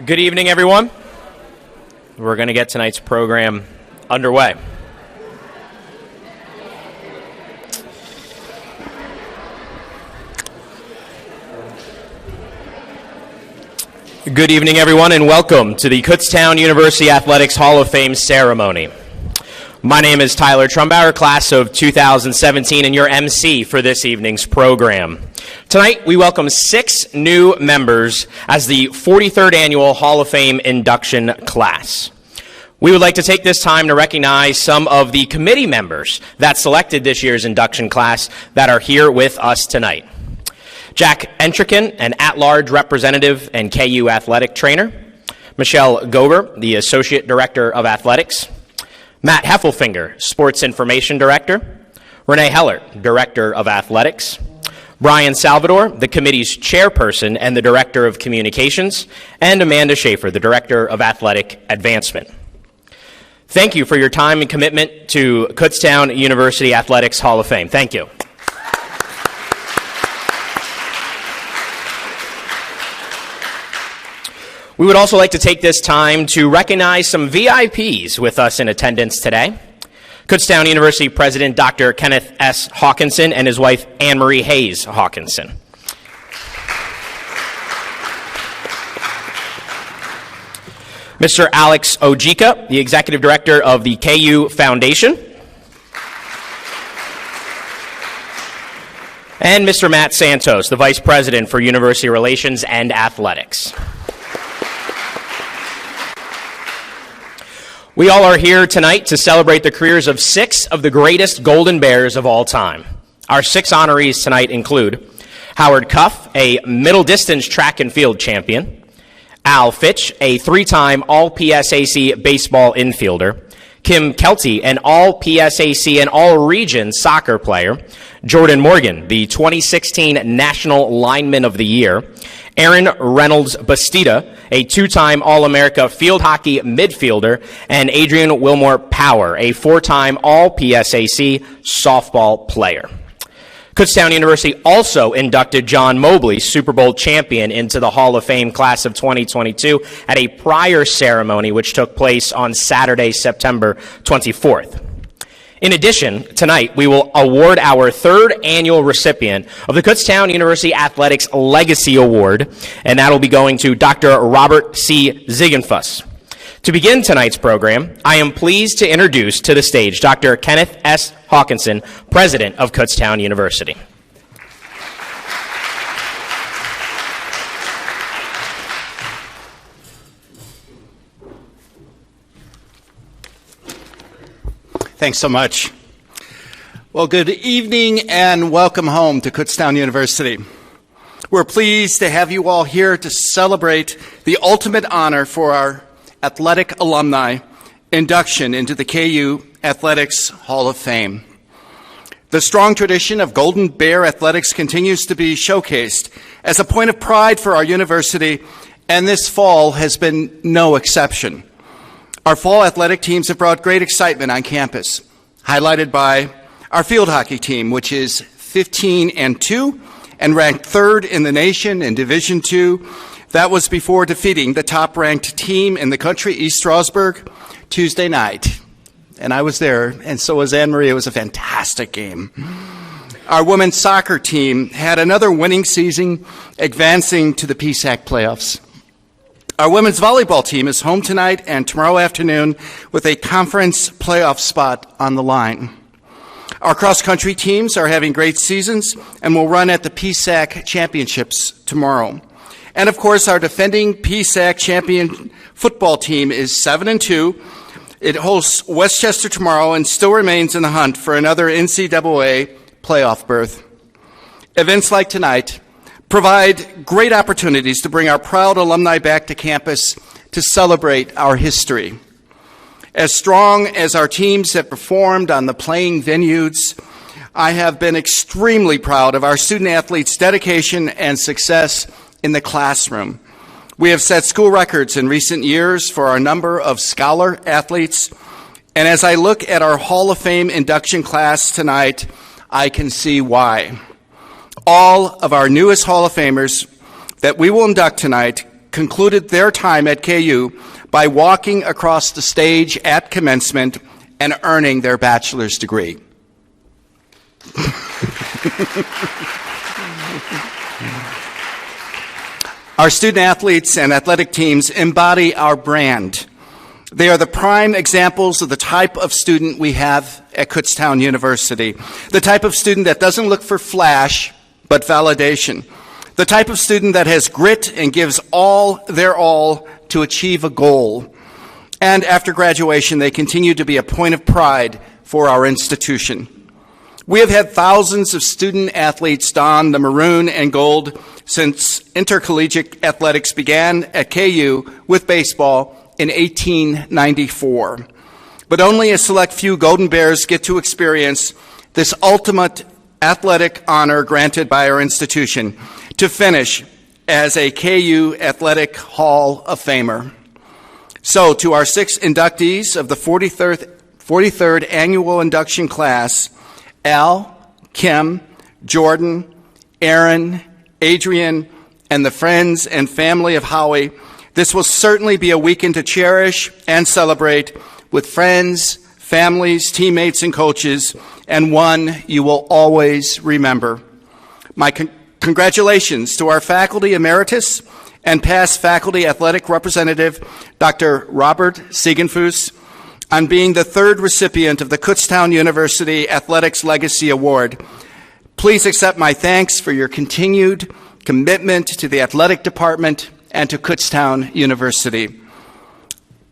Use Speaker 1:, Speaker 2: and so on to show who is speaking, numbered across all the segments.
Speaker 1: Good evening, everyone. We're going to get tonight's program underway. Good evening, everyone, and welcome to the Kutztown University Athletics Hall of Fame ceremony. My name is Tyler Trumbauer, class of 2017, and your MC for this evening's program. Tonight, we welcome 6 new members as the 43rd Annual Hall of Fame induction class. We would like to take this time to recognize some of the committee members that selected this year's induction class that are here with us tonight. Jack Entrikin, an at-large representative and KU athletic trainer. Michelle Gober, the Associate Director of Athletics. Matt Heffelfinger, Sports Information Director. Renee Heller, Director of Athletics. Brian Salvador, the committee's chairperson and the Director of Communications. And Amanda Schaefer, the Director of Athletic Advancement. Thank you for your time and commitment to Kutztown University Athletics Hall of Fame. Thank you. We would also like to take this time to recognize some VIPs with us in attendance today. Kutztown University President Dr. Kenneth S. Hawkinson and his wife Anne-Marie Hayes Hawkinson. Mr. Alex Ojika, the Executive Director of the KU Foundation. And Mr. Matt Santos, the Vice President for University Relations and Athletics. We all are here tonight to celebrate the careers of 6 of the greatest Golden Bears of all time. Our 6 honorees tonight include Howard Cuff, a middle distance track and field champion, Al Fitch, a 3-time All-PSAC baseball infielder, Kim Kelty, an All-PSAC and All-Region soccer player, Jordan Morgan, the 2016 National Lineman of the Year, Erin Reynolds Bastida, a 2-time All-America field hockey midfielder, and Adriane Willmer Power, a 4-time All-PSAC softball player. Kutztown University also inducted John Mobley, Super Bowl champion, into the Hall of Fame class of 2022 at a prior ceremony which took place on Saturday, September 24th. In addition, tonight we will award our 3rd annual recipient of the Kutztown University Athletics Legacy Award, and that will be going to Dr. Robert C. Ziegenfus. To begin tonight's program, I am pleased to introduce to the stage Dr. Kenneth S. Hawkinson, President of Kutztown University.
Speaker 2: Thanks so much. Well, good evening and welcome home to Kutztown University. We're pleased to have you all here to celebrate the ultimate honor for our athletic alumni, induction into the KU Athletics Hall of Fame. The strong tradition of Golden Bear athletics continues to be showcased as a point of pride for our university, and this fall has been no exception. Our fall athletic teams have brought great excitement on campus, highlighted by our field hockey team, which is 15-2 and ranked 3rd in the nation in Division II. That was before defeating the top-ranked team in the country, East Stroudsburg, Tuesday night. And I was there, and so was Anne-Marie. It was a fantastic game. Our women's soccer team had another winning season, advancing to the PSAC playoffs. Our women's volleyball team is home tonight and tomorrow afternoon with a conference playoff spot on the line. Our cross-country teams are having great seasons and will run at the PSAC championships tomorrow. And of course, our defending PSAC champion football team is 7-2. It hosts Westchester tomorrow and still remains in the hunt for another NCAA playoff berth. Events like tonight provide great opportunities to bring our proud alumni back to campus to celebrate our history. As strong as our teams have performed on the playing venues, I have been extremely proud of our student athletes' dedication and success in the classroom. We have set school records in recent years for our number of scholar athletes, and as I look at our Hall of Fame induction class tonight, I can see why. All of our newest Hall of Famers that we will induct tonight concluded their time at KU by walking across the stage at commencement and earning their bachelor's degree. Our student athletes and athletic teams embody our brand. They are the prime examples of the type of student we have at Kutztown University, the type of student that doesn't look for flash, but validation, the type of student that has grit and gives all their all to achieve a goal. And after graduation, they continue to be a point of pride for our institution. We have had thousands of student athletes don the maroon and gold since intercollegiate athletics began at KU with baseball in 1894. But only a select few Golden Bears get to experience this ultimate athletic honor granted by our institution to finish as a KU Athletic Hall of Famer. So to our 6 inductees of the 43rd annual induction class, Al, Kim, Jordan, Erin, Adriane, and the friends and family of Howie, this will certainly be a weekend to cherish and celebrate with friends, families, teammates, and coaches, and one you will always remember. My congratulations to our faculty emeritus and past faculty athletic representative, Dr. Robert Ziegenfus, on being the 3rd recipient of the Kutztown University Athletics Legacy Award. Please accept my thanks for your continued commitment to the athletic department and to Kutztown University.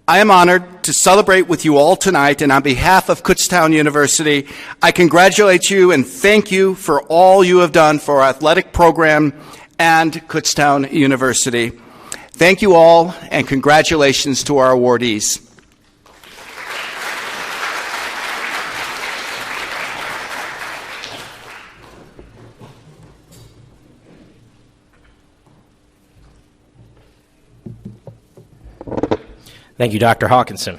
Speaker 2: I am honored to celebrate with you all tonight, and on behalf of Kutztown University, I congratulate you and thank you for all you have done for our athletic program and Kutztown University. Thank you all, and congratulations to our awardees.
Speaker 1: Thank you, Dr. Hawkinson.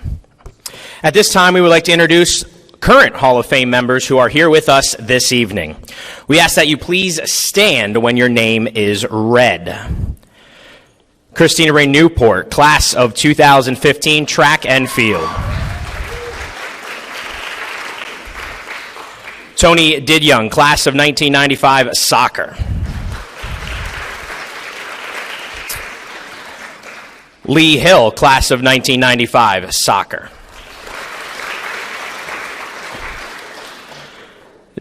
Speaker 1: At this time, we would like to introduce current Hall of Fame members who are here with us this evening. We ask that you please stand when your name is read. Christina Ray Newport, class of 2015, track and field. Tony Didyoung, class of 1995, soccer. Lee Hill, class of 1995, soccer.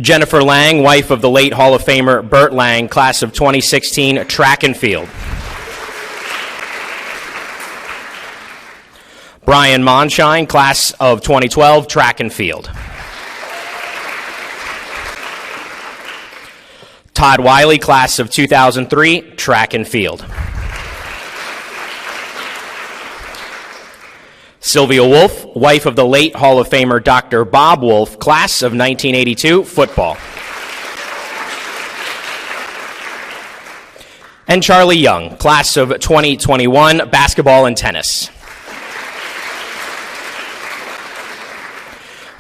Speaker 1: Jennifer Lang, wife of the late Hall of Famer Burt Lang, class of 2016, track and field. Brian Monshine, class of 2012, track and field. Todd Wiley, class of 2003, track and field. Sylvia Wolf, wife of the late Hall of Famer Dr. Bob Wolf, class of 1982, football. And Charlie Young, class of 2021, basketball and tennis.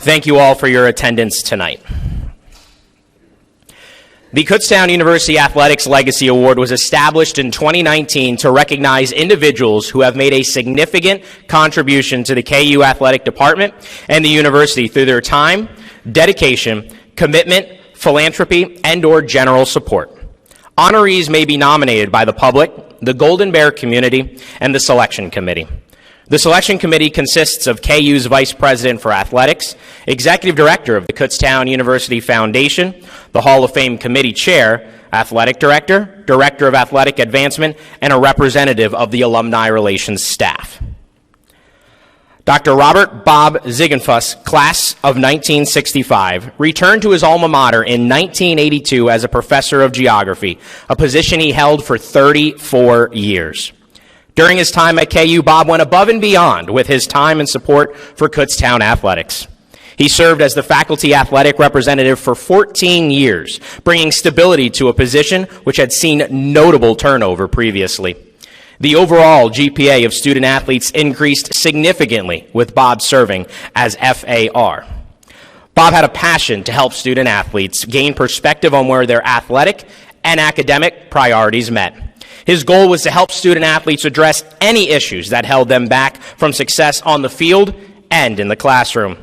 Speaker 1: Thank you all for your attendance tonight. The Kutztown University Athletics Legacy Award was established in 2019 to recognize individuals who have made a significant contribution to the KU Athletic Department and the university through their time, dedication, commitment, philanthropy, and/or general support. Honorees may be nominated by the public, the Golden Bear community, and the selection committee. The selection committee consists of KU's Vice President for Athletics, Executive Director of the Kutztown University Foundation, the Hall of Fame Committee Chair, Athletic Director, Director of Athletic Advancement, and a representative of the Alumni Relations staff. Dr. Robert Bob Ziegenfus, class of 1965, returned to his alma mater in 1982 as a professor of geography, a position he held for 34 years. During his time at KU, Bob went above and beyond with his time and support for Kutztown athletics. He served as the faculty athletic representative for 14 years, bringing stability to a position which had seen notable turnover previously. The overall GPA of student athletes increased significantly with Bob serving as FAR. Bob had a passion to help student athletes gain perspective on where their athletic and academic priorities met. His goal was to help student athletes address any issues that held them back from success on the field and in the classroom.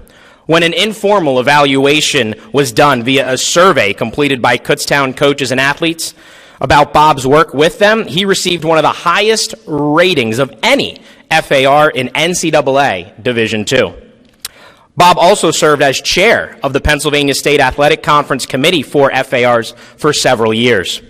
Speaker 1: When an informal evaluation was done via a survey completed by Kutztown coaches and athletes about Bob's work with them, he received one of the highest ratings of any FAR in NCAA Division II. Bob also served as chair of the Pennsylvania State Athletic Conference Committee for FARs for several years.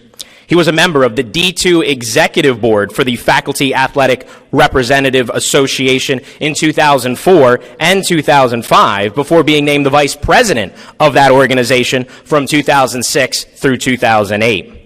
Speaker 1: He was a member of the D2 Executive Board for the Faculty Athletic Representative Association in 2004 and 2005 before being named the vice president of that organization from 2006 through 2008.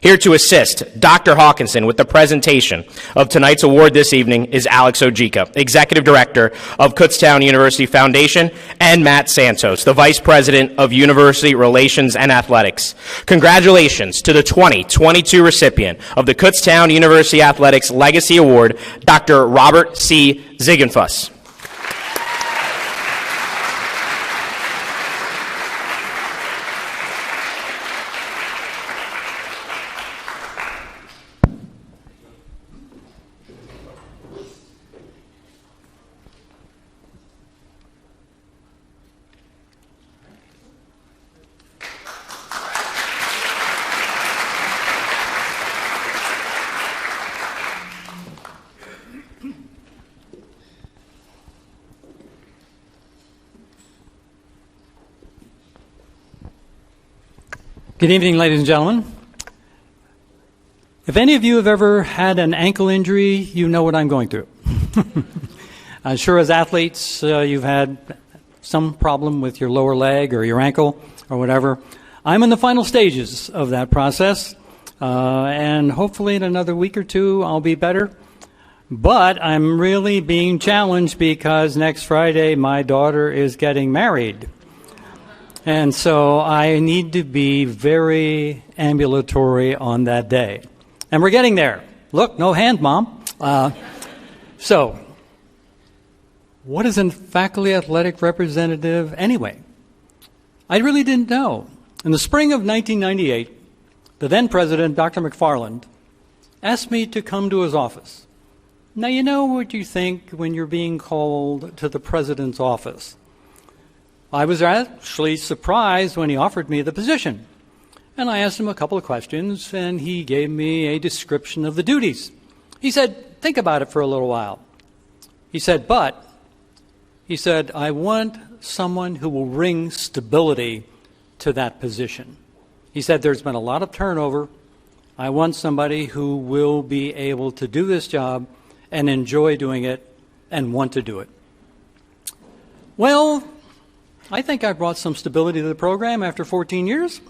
Speaker 1: Here to assist Dr. Hawkinson with the presentation of tonight's award this evening is Alex Ojica, Executive Director of Kutztown University Foundation, and Matt Santos, the Vice President of University Relations and Athletics. Congratulations to the 2022 recipient of the Kutztown University Athletics Legacy Award, Dr. Robert C. Ziegenfus.
Speaker 3: Good evening, ladies and gentlemen. If any of you have ever had an ankle injury, you know what I'm going through. I'm sure as athletes, you've had some problem with your lower leg or your ankle or whatever. I'm in the final stages of that process, and hopefully in another week or two I'll be better. But I'm really being challenged because next Friday my daughter is getting married. And so I need to be very ambulatory on that day. And we're getting there. Look, no hand, Mom. So, what is a faculty athletic representative anyway? I really didn't know. In the spring of 1998, the then president, Dr. McFarland, asked me to come to his office. Now, you know what you think when you're being called to the president's office. I was actually surprised when he offered me the position. And I asked him a couple of questions, and he gave me a description of the duties. He said, think about it for a little while. He said, I want someone who will bring stability to that position. He said, there's been a lot of turnover. I want somebody who will be able to do this job and enjoy doing it and want to do it. Well, I think I brought some stability to the program after 14 years.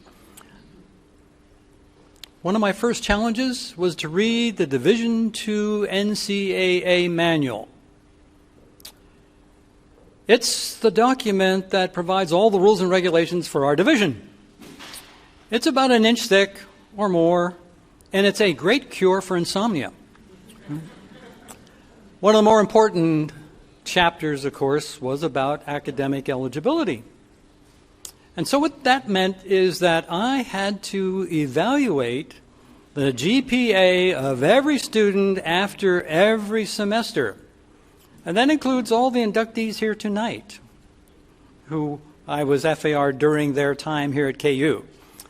Speaker 3: One of my first challenges was to read the Division II NCAA manual. It's the document that provides all the rules and regulations for our division. It's about an inch thick or more, and it's a great cure for insomnia. One of the more important chapters, of course, was about academic eligibility. And so what that meant is that I had to evaluate the GPA of every student after every semester. And that includes all the inductees here tonight, who I was FAR during their time here at KU.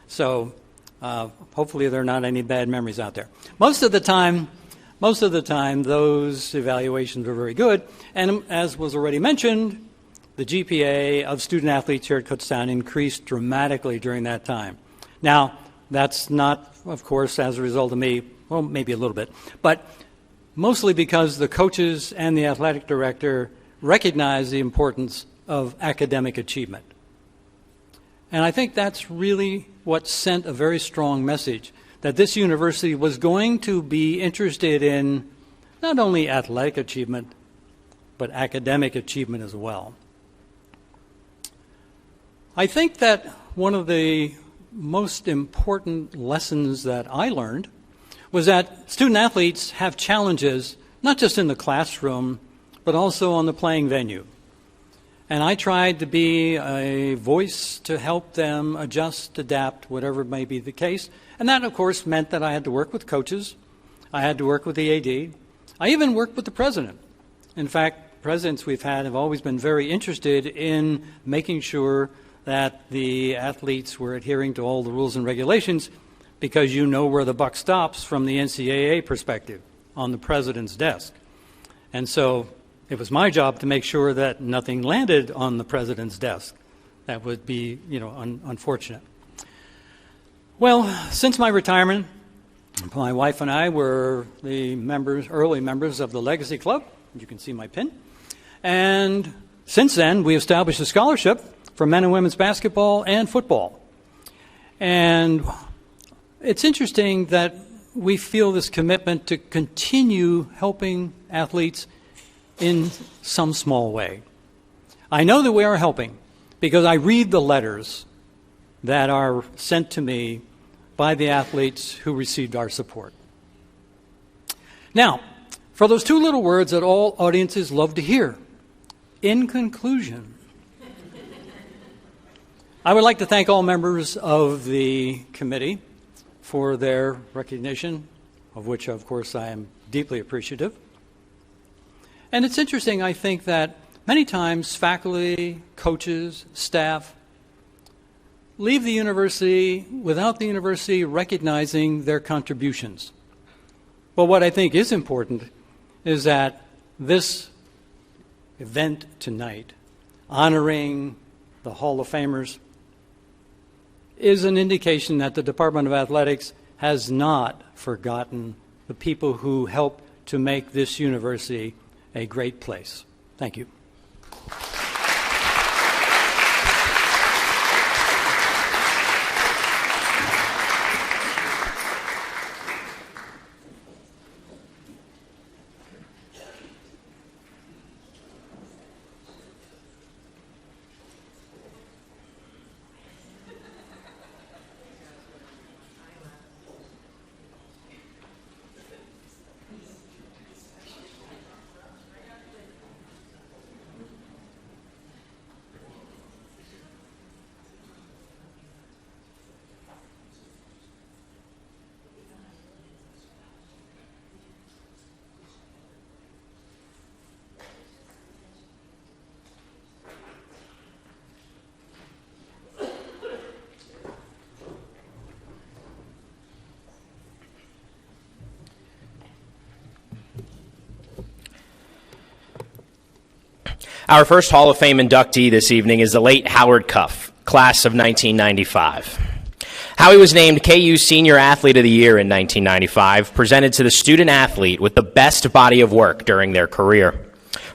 Speaker 3: So hopefully there are not any bad memories out there. Most of the time, those evaluations were very good. And as was already mentioned, the GPA of student athletes here at Kutztown increased dramatically during that time. Now, that's not, of course, as a result of me, well, maybe a little bit, but mostly because the coaches and the athletic director recognized the importance of academic achievement. And I think that's really what sent a very strong message that this university was going to be interested in not only athletic achievement, but academic achievement as well. I think that one of the most important lessons that I learned was that student athletes have challenges, not just in the classroom, but also on the playing venue. And I tried to be a voice to help them adjust, adapt, whatever may be the case. And that, of course, meant that I had to work with coaches. I had to work with the AD. I even worked with the president. In fact, presidents we've had have always been very interested in making sure that the athletes were adhering to all the rules and regulations, because you know where the buck stops from the NCAA perspective, on the president's desk. And so it was my job to make sure that nothing landed on the president's desk. That would be, unfortunate. Well, since my retirement, my wife and I were the early members of the Legacy Club. You can see my pin. And since then, we established a scholarship for men and women's basketball and football. And it's interesting that we feel this commitment to continue helping athletes in some small way. I know that we are helping because I read the letters that are sent to me by the athletes who received our support. Now, for those two little words that all audiences love to hear, in conclusion, I would like to thank all members of the committee for their recognition, of which, of course, I am deeply appreciative. And it's interesting, I think, that many times faculty, coaches, staff leave the university without the university recognizing their contributions. But what I think is important is that this event tonight, honoring the Hall of Famers, is an indication that the Department of Athletics has not forgotten the people who helped to make this university a great place. Thank you.
Speaker 1: Our first Hall of Fame inductee this evening is the late Howard Cuff, class of 1995. Howie was named KU Senior Athlete of the Year in 1995, presented to the student athlete with the best body of work during their career.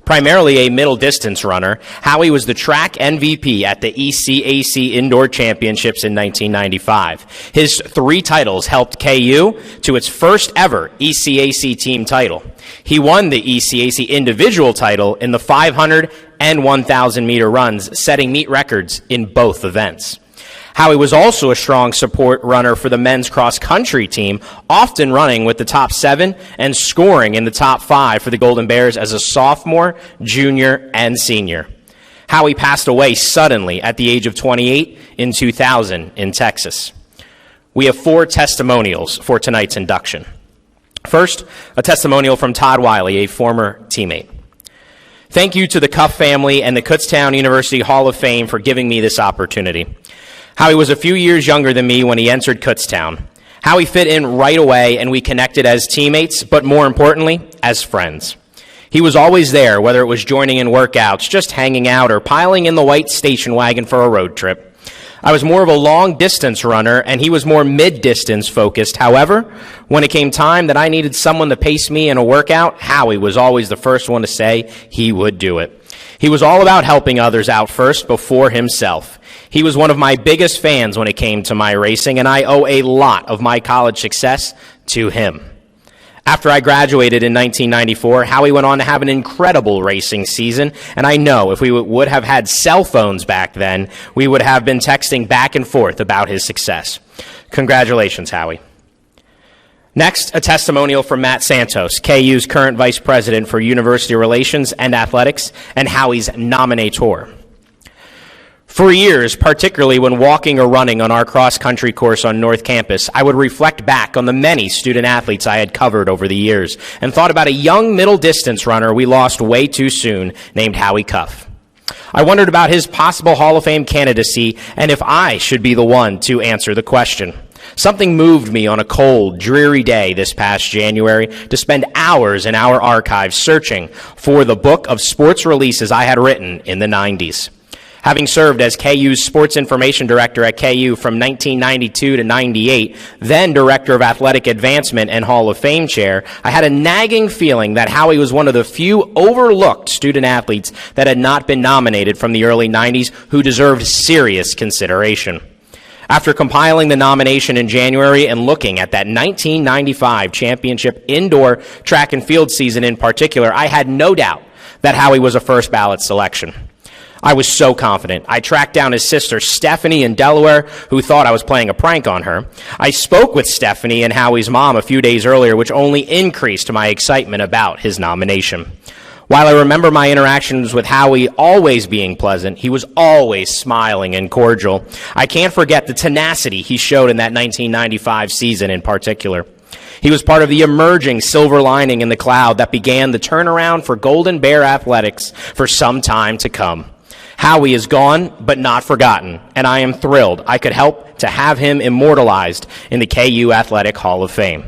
Speaker 1: Primarily a middle distance runner, Howie was the track MVP at the ECAC Indoor Championships in 1995. His 3 titles helped KU to its first ever ECAC team title. He won the ECAC individual title in the 500 and 1,000 meter runs, setting meet records in both events. Howie was also a strong support runner for the men's cross-country team, often running with the top 7 and scoring in the top 5 for the Golden Bears as a sophomore, junior, and senior. Howie passed away suddenly at the age of 28 in 2000 in Texas. We have 4 testimonials for tonight's induction. First, a testimonial from Todd Wiley, a former teammate. Thank you to the Cuff family and the Kutztown University Hall of Fame for giving me this opportunity. Howie was a few years younger than me when he entered Kutztown. Howie fit in right away, and we connected as teammates, but more importantly, as friends. He was always there, whether it was joining in workouts, just hanging out, or piling in the white station wagon for a road trip. I was more of a long-distance runner, and he was more mid-distance focused. However, when it came time that I needed someone to pace me in a workout, Howie was always the first one to say he would do it. He was all about helping others out first before himself. He was one of my biggest fans when it came to my racing, and I owe a lot of my college success to him. After I graduated in 1994, Howie went on to have an incredible racing season, and I know if we would have had cell phones back then, we would have been texting back and forth about his success. Congratulations, Howie. Next, a testimonial from Matt Santos, KU's current Vice President for University Relations and Athletics, and Howie's nominator. For years, particularly when walking or running on our cross-country course on North Campus, I would reflect back on the many student athletes I had covered over the years and thought about a young middle-distance runner we lost way too soon named Howie Cuff. I wondered about his possible Hall of Fame candidacy and if I should be the one to answer the question. Something moved me on a cold, dreary day this past January to spend hours in our archives searching for the book of sports releases I had written in the 90s. Having served as KU's Sports Information Director at KU from 1992 to 98, then Director of Athletic Advancement and Hall of Fame Chair, I had a nagging feeling that Howie was one of the few overlooked student athletes that had not been nominated from the early 90s who deserved serious consideration. After compiling the nomination in January and looking at that 1995 championship indoor track and field season in particular, I had no doubt that Howie was a first ballot selection. I was so confident. I tracked down his sister, Stephanie, in Delaware, who thought I was playing a prank on her. I spoke with Stephanie and Howie's mom a few days earlier, which only increased my excitement about his nomination. While I remember my interactions with Howie always being pleasant, he was always smiling and cordial. I can't forget the tenacity he showed in that 1995 season in particular. He was part of the emerging silver lining in the cloud that began the turnaround for Golden Bear athletics for some time to come. Howie is gone, but not forgotten, and I am thrilled I could help to have him immortalized in the KU Athletic Hall of Fame.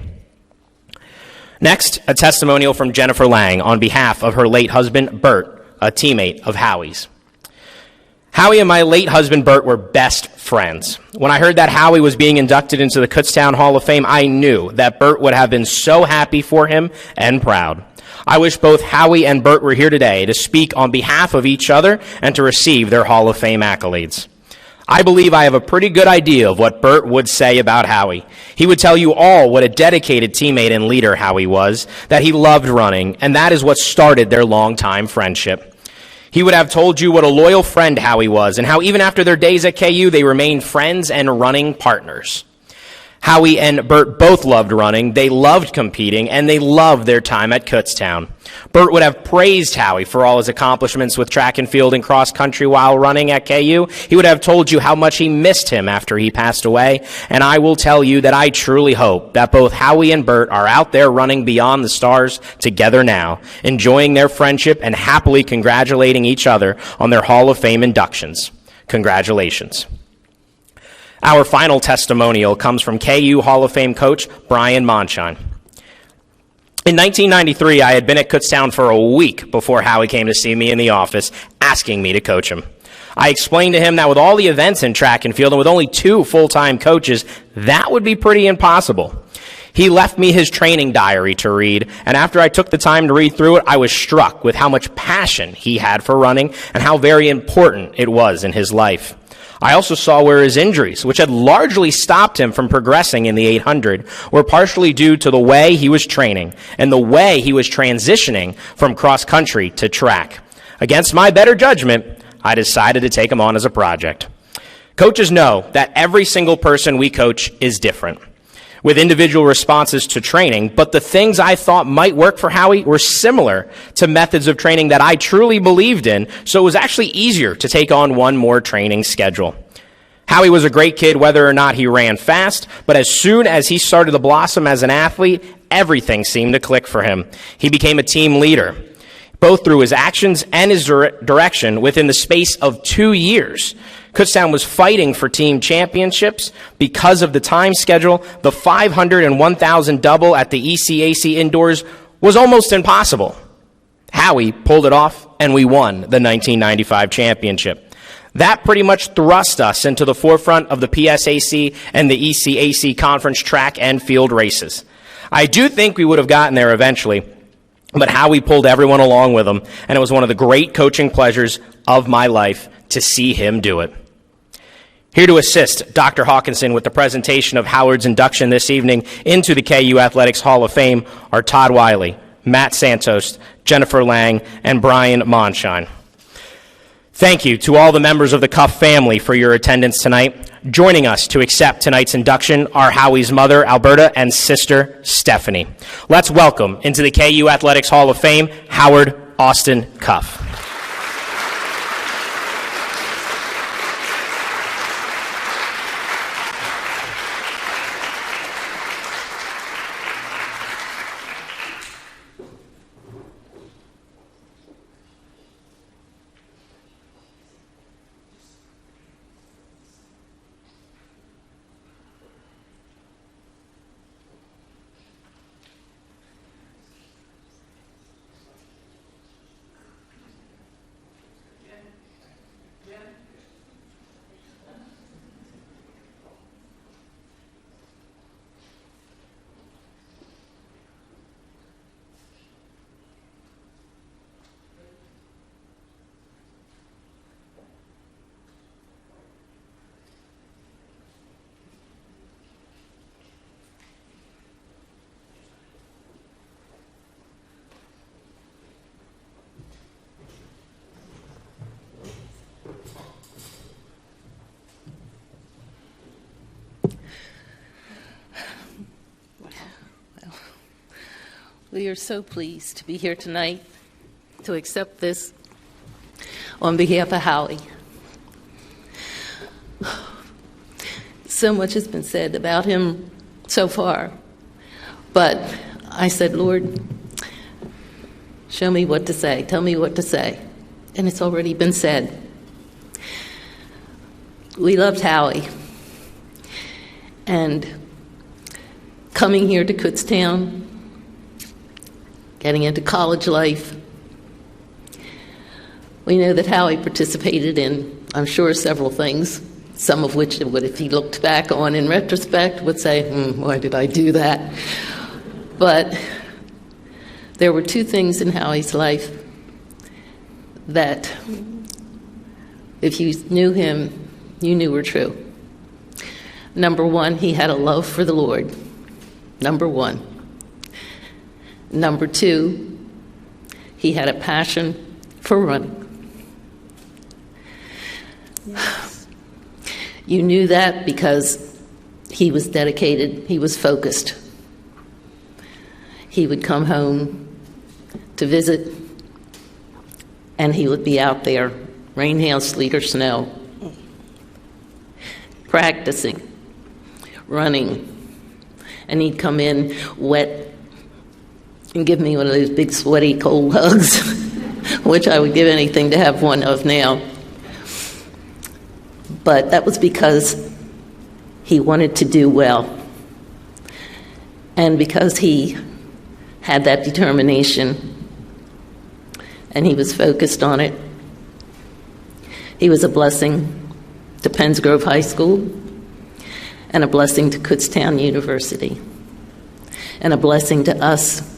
Speaker 1: Next, a testimonial from Jennifer Lang on behalf of her late husband, Bert, a teammate of Howie's. Howie and my late husband, Bert, were best friends. When I heard that Howie was being inducted into the Kutztown Hall of Fame, I knew that Bert would have been so happy for him and proud. I wish both Howie and Bert were here today to speak on behalf of each other and to receive their Hall of Fame accolades. I believe I have a pretty good idea of what Bert would say about Howie. He would tell you all what a dedicated teammate and leader Howie was, that he loved running, and that is what started their long-time friendship. He would have told you what a loyal friend Howie was and how even after their days at KU, they remained friends and running partners. Howie and Bert both loved running, they loved competing, and they loved their time at Kutztown. Bert would have praised Howie for all his accomplishments with track and field and cross country while running at KU. He would have told you how much he missed him after he passed away, and I will tell you that I truly hope that both Howie and Bert are out there running beyond the stars together now, enjoying their friendship and happily congratulating each other on their Hall of Fame inductions. Congratulations. Our final testimonial comes from KU Hall of Fame coach Brian Monshine. In 1993, I had been at Kutztown for a week before Howie came to see me in the office, asking me to coach him. I explained to him that with all the events in track and field and with only 2 full-time coaches, that would be pretty impossible. He left me his training diary to read, and after I took the time to read through it, I was struck with how much passion he had for running and how very important it was in his life. I also saw where his injuries, which had largely stopped him from progressing in the 800, were partially due to the way he was training and the way he was transitioning from cross-country to track. Against my better judgment, I decided to take him on as a project. Coaches know that every single person we coach is different, with individual responses to training, but the things I thought might work for Howie were similar to methods of training that I truly believed in, so it was actually easier to take on one more training schedule. Howie was a great kid whether or not he ran fast, but as soon as he started to blossom as an athlete, everything seemed to click for him. He became a team leader, both through his actions and his direction within the space of 2 years. Kutztown was fighting for team championships because of the time schedule. The 500 and 1,000 double at the ECAC indoors was almost impossible. Howie pulled it off, and we won the 1995 championship. That pretty much thrust us into the forefront of the PSAC and the ECAC conference track and field races. I do think we would have gotten there eventually, but Howie pulled everyone along with him, and it was one of the great coaching pleasures of my life to see him do it. Here to assist Dr. Hawkinson with the presentation of Howard's induction this evening into the KU Athletics Hall of Fame are Todd Wiley, Matt Santos, Jennifer Lang, and Brian Monshine. Thank you to all the members of the Cuff family for your attendance tonight. Joining us to accept tonight's induction are Howie's mother, Alberta, and sister, Stephanie. Let's welcome into the KU Athletics Hall of Fame, Howard Austin Cuff.
Speaker 4: We are so pleased to be here tonight to accept this on behalf of Howie. So much has been said about him so far, but I said, Lord, show me what to say, tell me what to say, and it's already been said. We loved Howie, and coming here to Kutztown, getting into college life, we know that Howie participated in, I'm sure, several things, some of which, if he looked back on in retrospect, would say, why did I do that? But there were two things in Howie's life that, if you knew him, you knew were true. Number one, he had a love for the Lord. Number one. Number two, he had a passion for running. Yes. You knew that because he was dedicated, he was focused. He would come home to visit, and he would be out there, rain, hail, sleet, or snow, practicing, running, and he'd come in wet and give me one of those big, sweaty, cold hugs, which I would give anything to have one of now. But that was because he wanted to do well, and because he had that determination, and he was focused on it. He was a blessing to Penns Grove High School, and a blessing to Kutztown University, and a blessing to us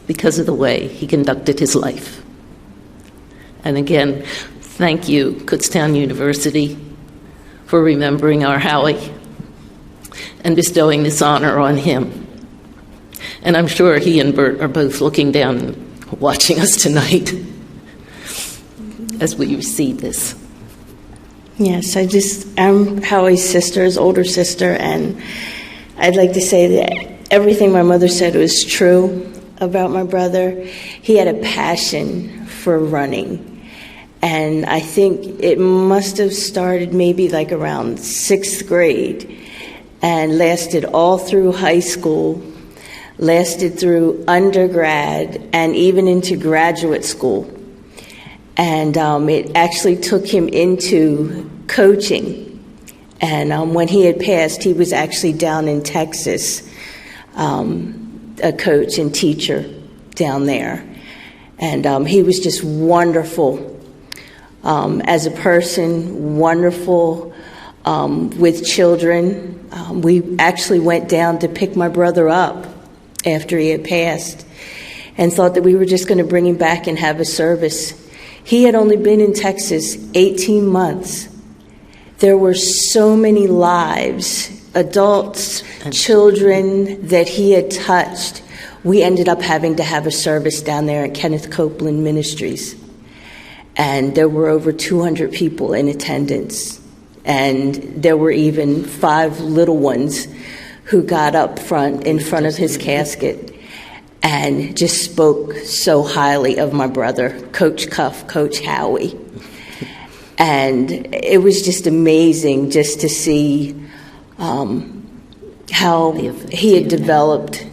Speaker 4: because of the way he conducted his life. And again, thank you, Kutztown University, for remembering our Howie and bestowing this honor on him. And I'm sure he and Bert are both looking down and watching us tonight as we receive this.
Speaker 5: Yes, I'm Howie's sister, his older sister, and I'd like to say that everything my mother said was true about my brother. He had a passion for running, and I think it must have started maybe like around 6th grade and lasted all through high school, lasted through undergrad, and even into graduate school. And it actually took him into coaching. And when he had passed, he was actually down in Texas, a coach and teacher down there. And he was just wonderful as a person, wonderful with children. We actually went down to pick my brother up after he had passed and thought that we were just going to bring him back and have a service. He had only been in Texas 18 months. There were so many lives, adults, children that he had touched. We ended up having to have a service down there at Kenneth Copeland Ministries. And there were over 200 people in attendance. And there were even 5 little ones who got up front in front of his casket and just spoke so highly of my brother, Coach Cuff, Coach Howie. And it was just amazing just to see how he had developed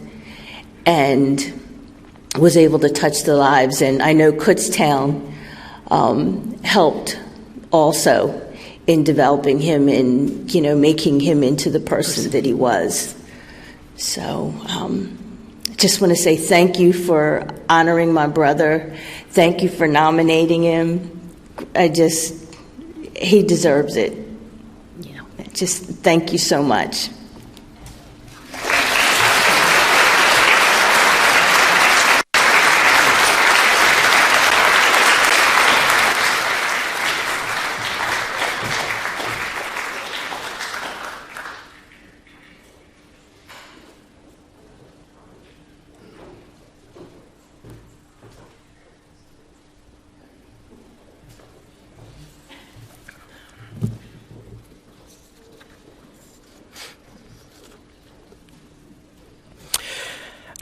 Speaker 5: and was able to touch the lives. And I know Kutztown helped also in developing him and, making him into the person that he was. So just want to say thank you for honoring my brother. Thank you for nominating him. He deserves it. Yeah. Just thank you so much.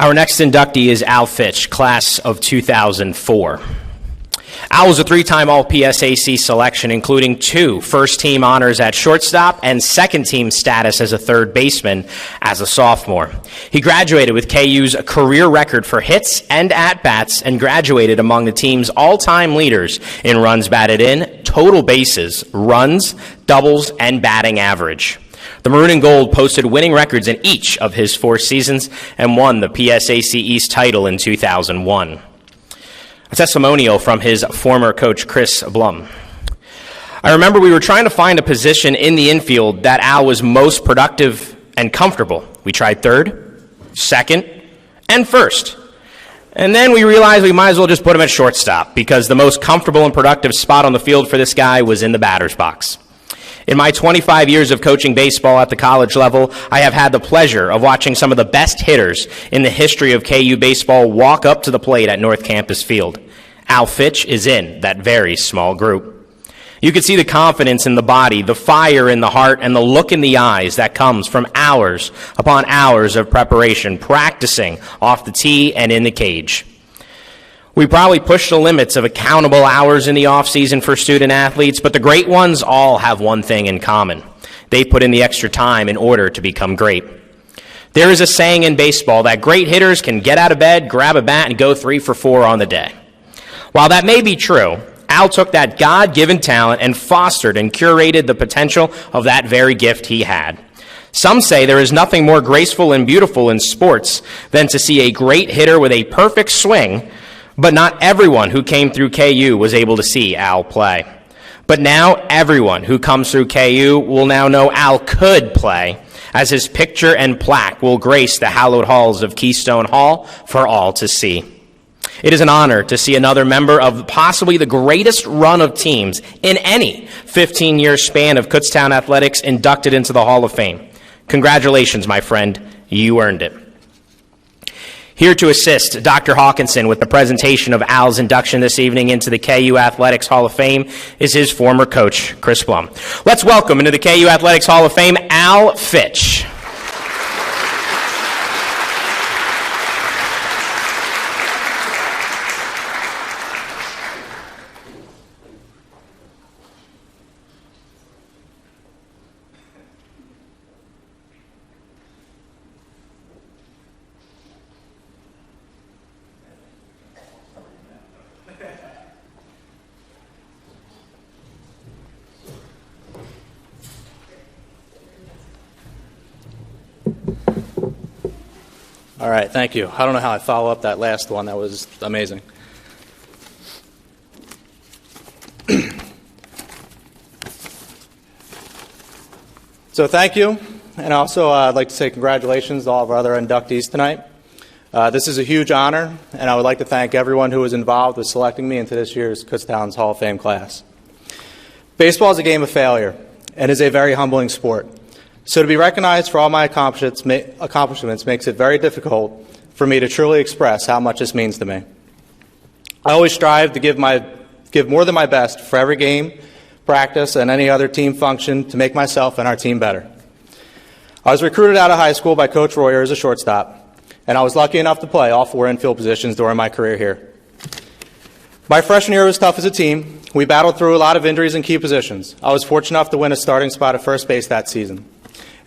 Speaker 1: Our next inductee is Al Fitch, class of 2004. Al was a three-time All-PSAC selection, including 2 first-team honors at shortstop and second-team status as a third baseman as a sophomore. He graduated with KU's career record for hits and at-bats and graduated among the team's all-time leaders in runs batted in, total bases, runs, doubles, and batting average. The Maroon and Gold posted winning records in each of his 4 seasons and won the PSAC East title in 2001. A testimonial from his former coach, Chris Blum. I remember we were trying to find a position in the infield that Al was most productive and comfortable. We tried third, second, and first. And then we realized we might as well just put him at shortstop because the most comfortable and productive spot on the field for this guy was in the batter's box. In my 25 years of coaching baseball at the college level, I have had the pleasure of watching some of the best hitters in the history of KU baseball walk up to the plate at North Campus Field. Al Fitch is in that very small group. You can see the confidence in the body, the fire in the heart, and the look in the eyes that comes from hours upon hours of preparation, practicing off the tee and in the cage. We probably push the limits of accountable hours in the off-season for student athletes, but the great ones all have one thing in common. They put in the extra time in order to become great. There is a saying in baseball that great hitters can get out of bed, grab a bat, and go 3 for 4 on the day. While that may be true, Al took that God-given talent and fostered and curated the potential of that very gift he had. Some say there is nothing more graceful and beautiful in sports than to see a great hitter with a perfect swing, but not everyone who came through KU was able to see Al play. But now everyone who comes through KU will now know Al could play, as his picture and plaque will grace the hallowed halls of Keystone Hall for all to see. It is an honor to see another member of possibly the greatest run of teams in any 15-year span of Kutztown athletics inducted into the Hall of Fame. Congratulations, my friend. You earned it. Here to assist Dr. Hawkinson with the presentation of Al's induction this evening into the KU Athletics Hall of Fame is his former coach, Chris Blum. Let's welcome into the KU Athletics Hall of Fame, Al Fitch.
Speaker 6: All right, thank you. I don't know how I follow up that last one. That was amazing. So thank you, and also I'd like to say congratulations to all of our other inductees tonight. This is a huge honor, and I would like to thank everyone who was involved with selecting me into this year's Kutztown's Hall of Fame class. Baseball is a game of failure and is a very humbling sport. So to be recognized for all my accomplishments makes it very difficult for me to truly express how much this means to me. I always strive to give more than my best for every game, practice, and any other team function to make myself and our team better. I was recruited out of high school by Coach Royer as a shortstop, and I was lucky enough to play all 4 infield positions during my career here. My freshman year was tough as a team. We battled through a lot of injuries in key positions. I was fortunate enough to win a starting spot at first base that season.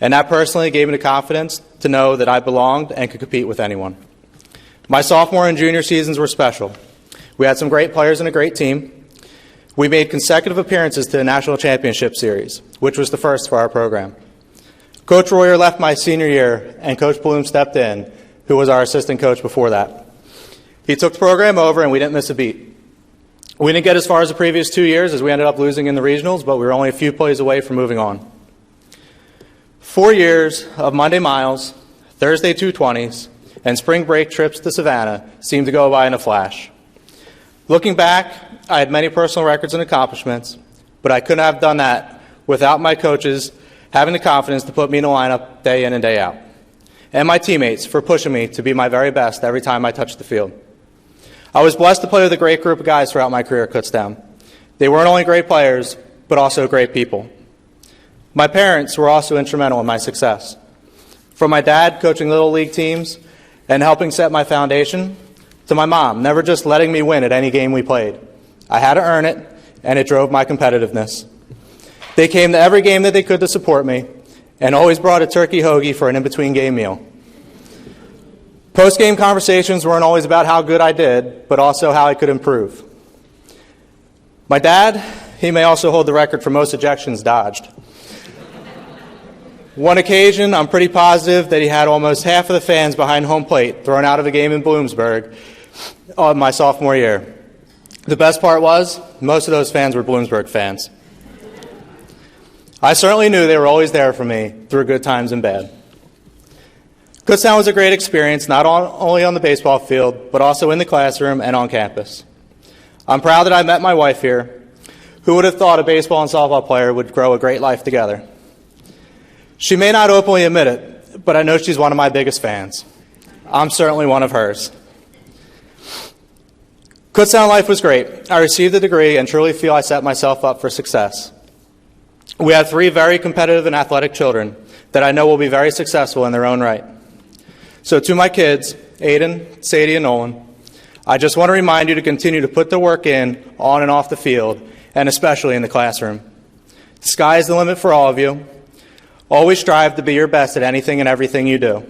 Speaker 6: And that personally gave me the confidence to know that I belonged and could compete with anyone. My sophomore and junior seasons were special. We had some great players and a great team. We made consecutive appearances to the National Championship Series, which was the first for our program. Coach Royer left my senior year, and Coach Bloom stepped in, who was our assistant coach before that. He took the program over, and we didn't miss a beat. We didn't get as far as the previous 2 years, as we ended up losing in the regionals, but we were only a few plays away from moving on. 4 years of Monday miles, Thursday 220s, and spring break trips to Savannah seemed to go by in a flash. Looking back, I had many personal records and accomplishments, but I couldn't have done that without my coaches having the confidence to put me in the lineup day in and day out, and my teammates for pushing me to be my very best every time I touched the field. I was blessed to play with a great group of guys throughout my career at Kutztown. They weren't only great players, but also great people. My parents were also instrumental in my success. From my dad coaching little league teams and helping set my foundation, to my mom, never just letting me win at any game we played. I had to earn it, and it drove my competitiveness. They came to every game that they could to support me, and always brought a turkey hoagie for an in-between game meal. Post-game conversations weren't always about how good I did, but also how I could improve. My dad, he may also hold the record for most ejections dodged. One occasion, I'm pretty positive that he had almost half of the fans behind home plate thrown out of a game in Bloomsburg my sophomore year. The best part was, most of those fans were Bloomsburg fans. I certainly knew they were always there for me through good times and bad. Kutztown was a great experience, not only on the baseball field, but also in the classroom and on campus. I'm proud that I met my wife here. Who would have thought a baseball and softball player would grow a great life together? She may not openly admit it, but I know she's one of my biggest fans. I'm certainly one of hers. Kutztown life was great. I received a degree and truly feel I set myself up for success. We have 3 very competitive and athletic children that I know will be very successful in their own right. So to my kids, Aiden, Sadie, and Nolan, I just want to remind you to continue to put the work in on and off the field, and especially in the classroom. The sky is the limit for all of you. Always strive to be your best at anything and everything you do.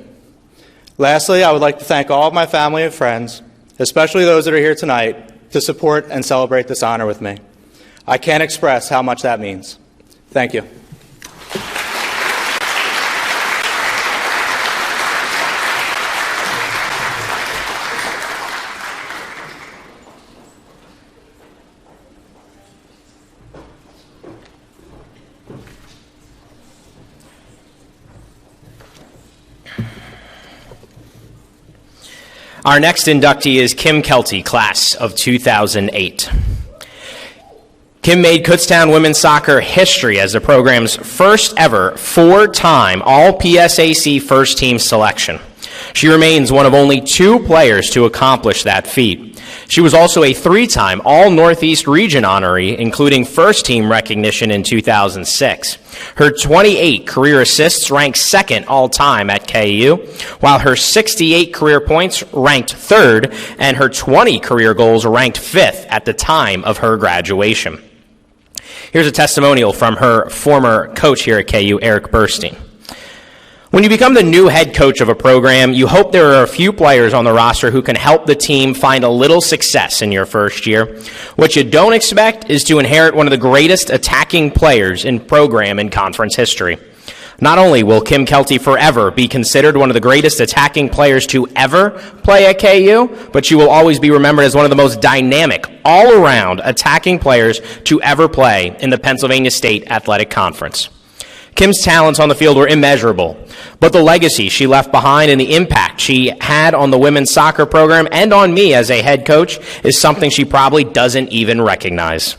Speaker 6: Lastly, I would like to thank all of my family and friends, especially those that are here tonight, to support and celebrate this honor with me. I can't express how much that means. Thank you.
Speaker 1: Our next inductee is Kim Kelty, class of 2008. Kim made Kutztown women's soccer history as the program's first ever 4-time All-PSAC first-team selection. She remains one of only 2 players to accomplish that feat. She was also a 3-time All-Northeast Region honoree, including first-team recognition in 2006. Her 28 career assists ranked 2nd all-time at KU, while her 68 career points ranked 3rd, and her 20 career goals ranked 5th at the time of her graduation. Here's a testimonial from her former coach here at KU, Eric Burstein. When you become the new head coach of a program, you hope there are a few players on the roster who can help the team find a little success in your first year. What you don't expect is to inherit one of the greatest attacking players in program and conference history. Not only will Kim Kelty forever be considered one of the greatest attacking players to ever play at KU, but she will always be remembered as one of the most dynamic, all-around attacking players to ever play in the Pennsylvania State Athletic Conference. Kim's talents on the field were immeasurable, but the legacy she left behind and the impact she had on the women's soccer program and on me as a head coach is something she probably doesn't even recognize.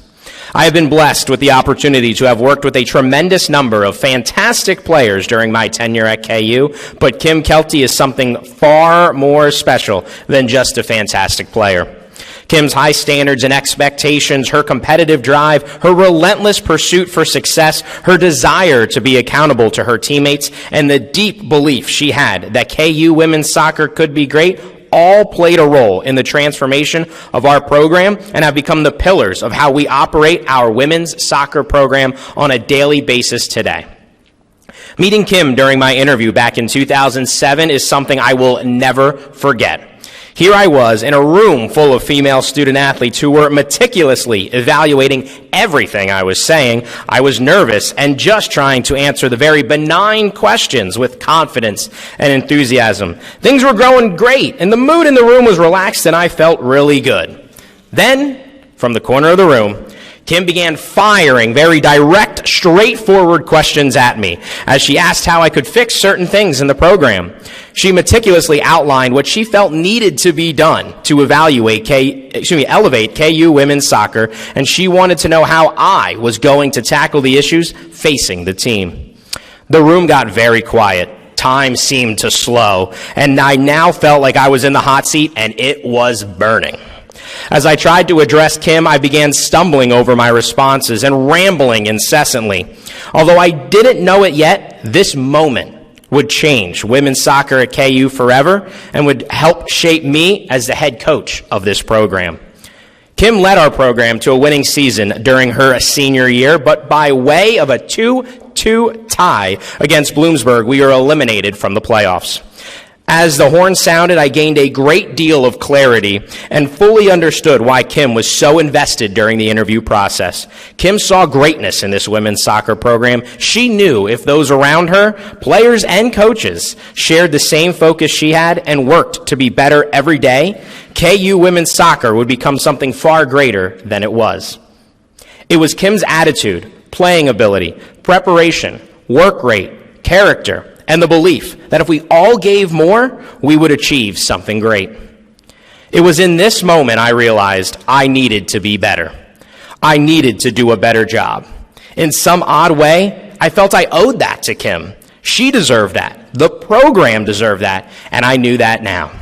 Speaker 1: I have been blessed with the opportunity to have worked with a tremendous number of fantastic players during my tenure at KU, but Kim Kelty is something far more special than just a fantastic player. Kim's high standards and expectations, her competitive drive, her relentless pursuit for success, her desire to be accountable to her teammates, and the deep belief she had that KU women's soccer could be great all played a role in the transformation of our program and have become the pillars of how we operate our women's soccer program on a daily basis today. Meeting Kim during my interview back in 2007 is something I will never forget. Here I was in a room full of female student athletes who were meticulously evaluating everything I was saying. I was nervous and just trying to answer the very benign questions with confidence and enthusiasm. Things were going great, and the mood in the room was relaxed, and I felt really good. Then, from the corner of the room, Kim began firing very direct, straightforward questions at me as she asked how I could fix certain things in the program. She meticulously outlined what she felt needed to be done to elevate KU women's soccer, and she wanted to know how I was going to tackle the issues facing the team. The room got very quiet. Time seemed to slow, and I now felt like I was in the hot seat, and it was burning. As I tried to address Kim, I began stumbling over my responses and rambling incessantly. Although I didn't know it yet, this moment would change women's soccer at KU forever and would help shape me as the head coach of this program. Kim led our program to a winning season during her senior year, but by way of a 2-2 tie against Bloomsburg, we were eliminated from the playoffs. As the horn sounded, I gained a great deal of clarity and fully understood why Kim was so invested during the interview process. Kim saw greatness in this women's soccer program. She knew if those around her, players and coaches, shared the same focus she had and worked to be better every day, KU women's soccer would become something far greater than it was. It was Kim's attitude, playing ability, preparation, work rate, character, and the belief that if we all gave more, we would achieve something great. It was in this moment I realized I needed to be better. I needed to do a better job. In some odd way, I felt I owed that to Kim. She deserved that. The program deserved that, and I knew that now.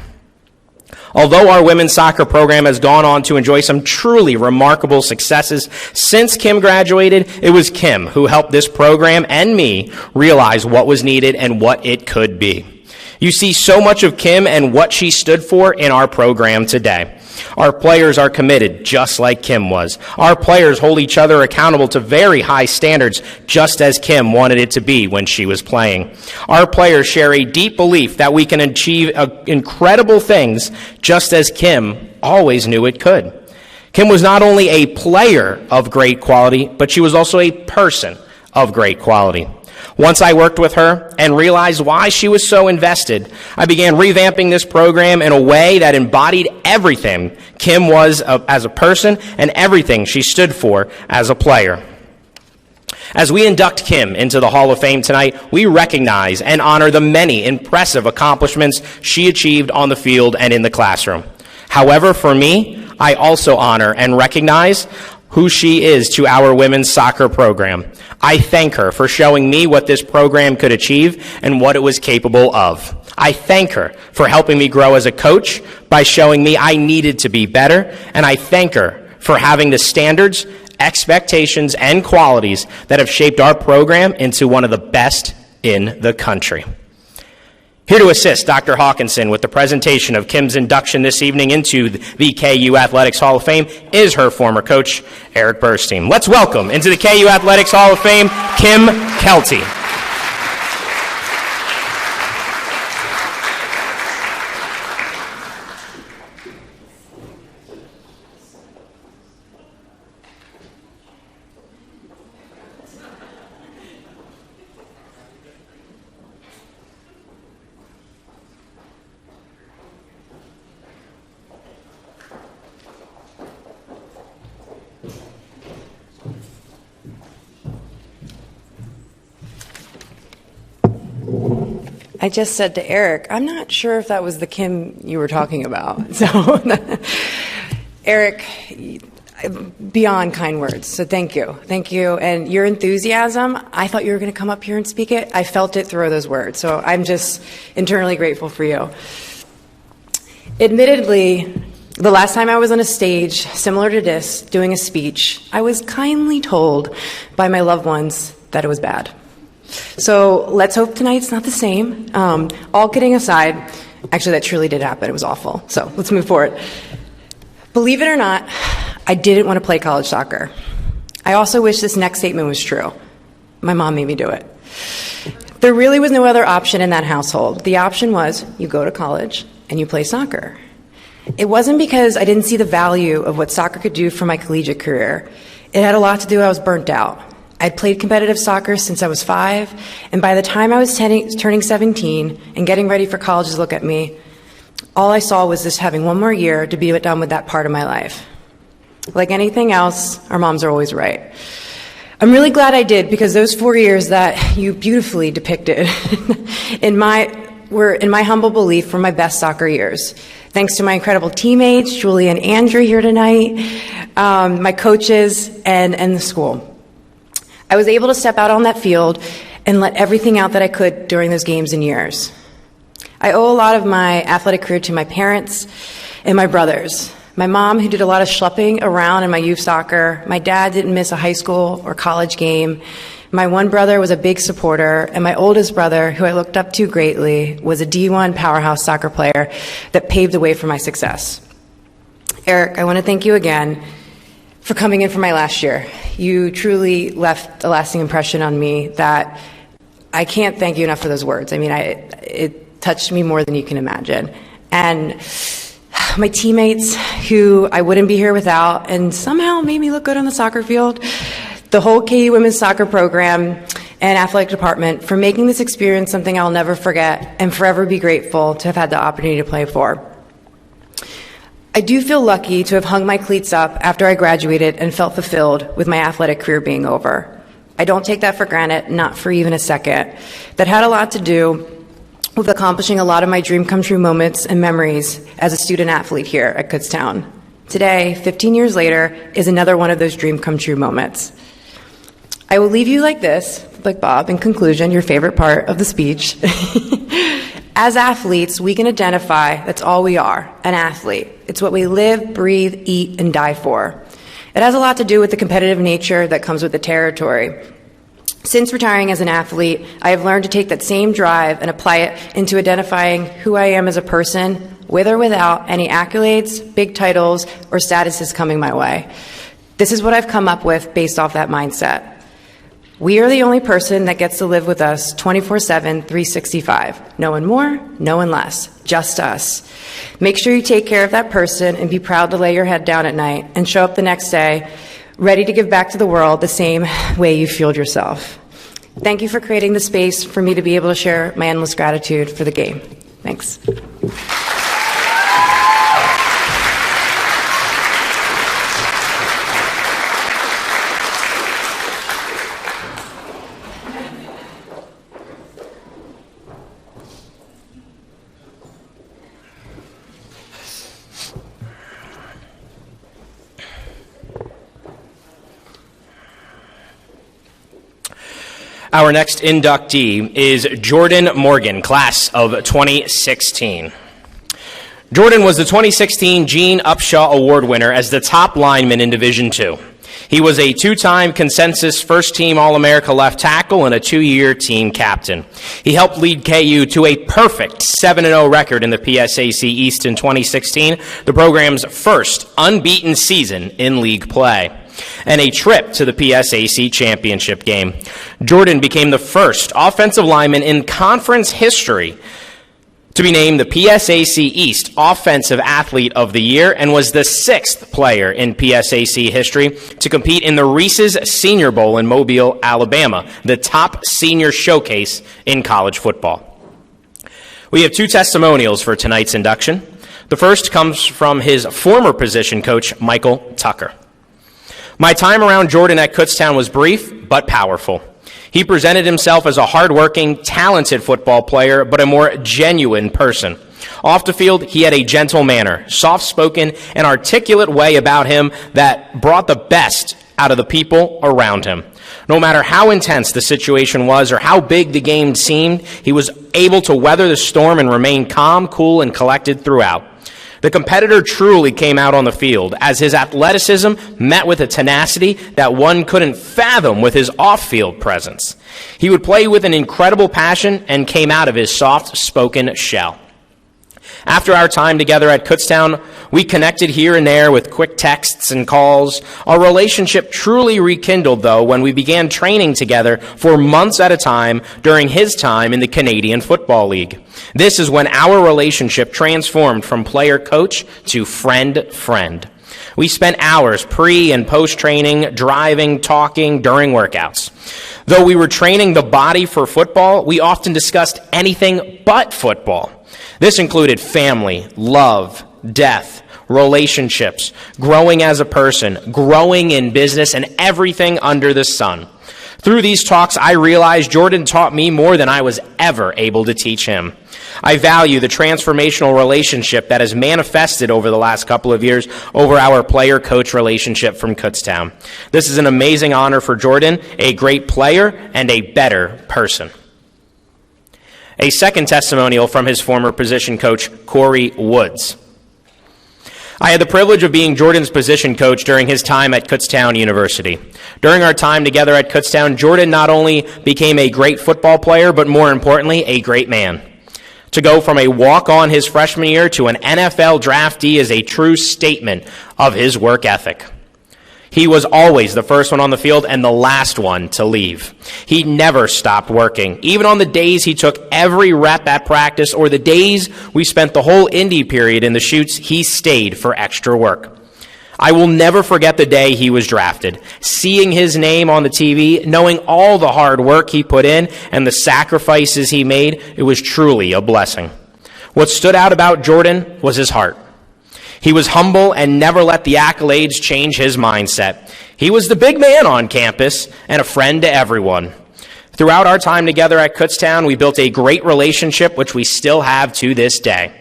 Speaker 1: Although our women's soccer program has gone on to enjoy some truly remarkable successes since Kim graduated, it was Kim who helped this program and me realize what was needed and what it could be. You see so much of Kim and what she stood for in our program today. Our players are committed, just like Kim was. Our players hold each other accountable to very high standards, just as Kim wanted it to be when she was playing. Our players share a deep belief that we can achieve incredible things, just as Kim always knew it could. Kim was not only a player of great quality, but she was also a person of great quality. Once I worked with her and realized why she was so invested, I began revamping this program in a way that embodied everything Kim was as a person and everything she stood for as a player. As we induct Kim into the Hall of Fame tonight, we recognize and honor the many impressive accomplishments she achieved on the field and in the classroom. However, for me, I also honor and recognize who she is to our women's soccer program. I thank her for showing me what this program could achieve and what it was capable of. I thank her for helping me grow as a coach by showing me I needed to be better, and I thank her for having the standards, expectations, and qualities that have shaped our program into one of the best in the country. Here to assist Dr. Hawkinson with the presentation of Kim's induction this evening into the KU Athletics Hall of Fame is her former coach, Eric Burstein. Let's welcome into the KU Athletics Hall of Fame, Kim Kelty.
Speaker 7: I just said to Eric, I'm not sure if that was the Kim you were talking about. So, Eric, beyond kind words. So thank you. Thank you. And your enthusiasm, I thought you were going to come up here and speak it. I felt it through those words. So I'm just internally grateful for you. Admittedly, the last time I was on a stage similar to this, doing a speech, I was kindly told by my loved ones that it was bad. So let's hope tonight's not the same. All kidding aside, actually that truly did happen. It was awful. So let's move forward. Believe it or not, I didn't want to play college soccer. I also wish this next statement was true. My mom made me do it. There really was no other option in that household. The option was you go to college and you play soccer. It wasn't because I didn't see the value of what soccer could do for my collegiate career. It had a lot to do with I was burnt out. I'd played competitive soccer since I was 5, and by the time I was turning 17 and getting ready for college to look at me, all I saw was just having one more year to be done with that part of my life. Like anything else, our moms are always right. I'm really glad I did, because those 4 years that you beautifully depicted in my humble belief were my best soccer years. Thanks to my incredible teammates, Julie and Andrew here tonight, my coaches, and the school. I was able to step out on that field and let everything out that I could during those games and years. I owe a lot of my athletic career to my parents and my brothers. My mom, who did a lot of schlepping around in my youth soccer. My dad didn't miss a high school or college game. My one brother was a big supporter, and my oldest brother, who I looked up to greatly, was a D1 powerhouse soccer player that paved the way for my success. Eric, I want to thank you again for coming in for my last year. You truly left a lasting impression on me that I can't thank you enough for those words. I mean, it touched me more than you can imagine. And my teammates, who I wouldn't be here without, and somehow made me look good on the soccer field, the whole KU women's soccer program and athletic department for making this experience something I'll never forget and forever be grateful to have had the opportunity to play for. I do feel lucky to have hung my cleats up after I graduated and felt fulfilled with my athletic career being over. I don't take that for granted, not for even a second. That had a lot to do with accomplishing a lot of my dream come true moments and memories as a student athlete here at Kutztown. Today, 15 years later, is another one of those dream come true moments. I will leave you like this, like Bob, in conclusion, your favorite part of the speech. As athletes, we can identify that's all we are, an athlete. It's what we live, breathe, eat, and die for. It has a lot to do with the competitive nature that comes with the territory. Since retiring as an athlete, I have learned to take that same drive and apply it into identifying who I am as a person, with or without any accolades, big titles, or statuses coming my way. This is what I've come up with based off that mindset. We are the only person that gets to live with us 24/7, 365. No one more, no one less, just us. Make sure you take care of that person and be proud to lay your head down at night and show up the next day ready to give back to the world the same way you fueled yourself. Thank you for creating the space for me to be able to share my endless gratitude for the game. Thanks.
Speaker 1: Our next inductee is Jordan Morgan, class of 2016. Jordan was the 2016 Jean Upshaw Award winner as the top lineman in Division II. He was a two-time consensus first-team All-America left tackle and a two-year team captain. He helped lead KU to a perfect 7-0 record in the PSAC East in 2016, the program's first unbeaten season in league play, and a trip to the PSAC championship game. Jordan became the first offensive lineman in conference history to be named the PSAC East Offensive Athlete of the Year and was the sixth player in PSAC history to compete in the Reese's Senior Bowl in Mobile, Alabama, the top senior showcase in college football. We have two testimonials for tonight's induction. The first comes from his former position coach, Michael Tucker. My time around Jordan at Kutztown was brief but powerful. He presented himself as a hardworking, talented football player, but a more genuine person. Off the field, he had a gentle manner, soft-spoken, and articulate way about him that brought the best out of the people around him. No matter how intense the situation was or how big the game seemed, he was able to weather the storm and remain calm, cool, and collected throughout. The competitor truly came out on the field, as his athleticism met with a tenacity that one couldn't fathom with his off-field presence. He would play with an incredible passion and came out of his soft-spoken shell. After our time together at Kutztown, we connected here and there with quick texts and calls. Our relationship truly rekindled, though, when we began training together for months at a time during his time in the Canadian Football League. This is when our relationship transformed from player-coach to friend-friend. We spent hours pre- and post-training, driving, talking during workouts. Though we were training the body for football, we often discussed anything but football. This included family, love, death, relationships, growing as a person, growing in business, and everything under the sun. Through these talks, I realized Jordan taught me more than I was ever able to teach him. I value the transformational relationship that has manifested over the last couple of years over our player-coach relationship from Kutztown. This is an amazing honor for Jordan, a great player and a better person. A second testimonial from his former position coach, Corey Woods. I had the privilege of being Jordan's position coach during his time at Kutztown University. During our time together at Kutztown, Jordan not only became a great football player, but more importantly, a great man. To go from a walk-on his freshman year to an NFL draftee is a true statement of his work ethic. He was always the first one on the field and the last one to leave. He never stopped working. Even on the days he took every rep at practice or the days we spent the whole indie period in the chutes, he stayed for extra work. I will never forget the day he was drafted. Seeing his name on the TV, knowing all the hard work he put in and the sacrifices he made, it was truly a blessing. What stood out about Jordan was his heart. He was humble and never let the accolades change his mindset. He was the big man on campus and a friend to everyone. Throughout our time together at Kutztown, we built a great relationship, which we still have to this day.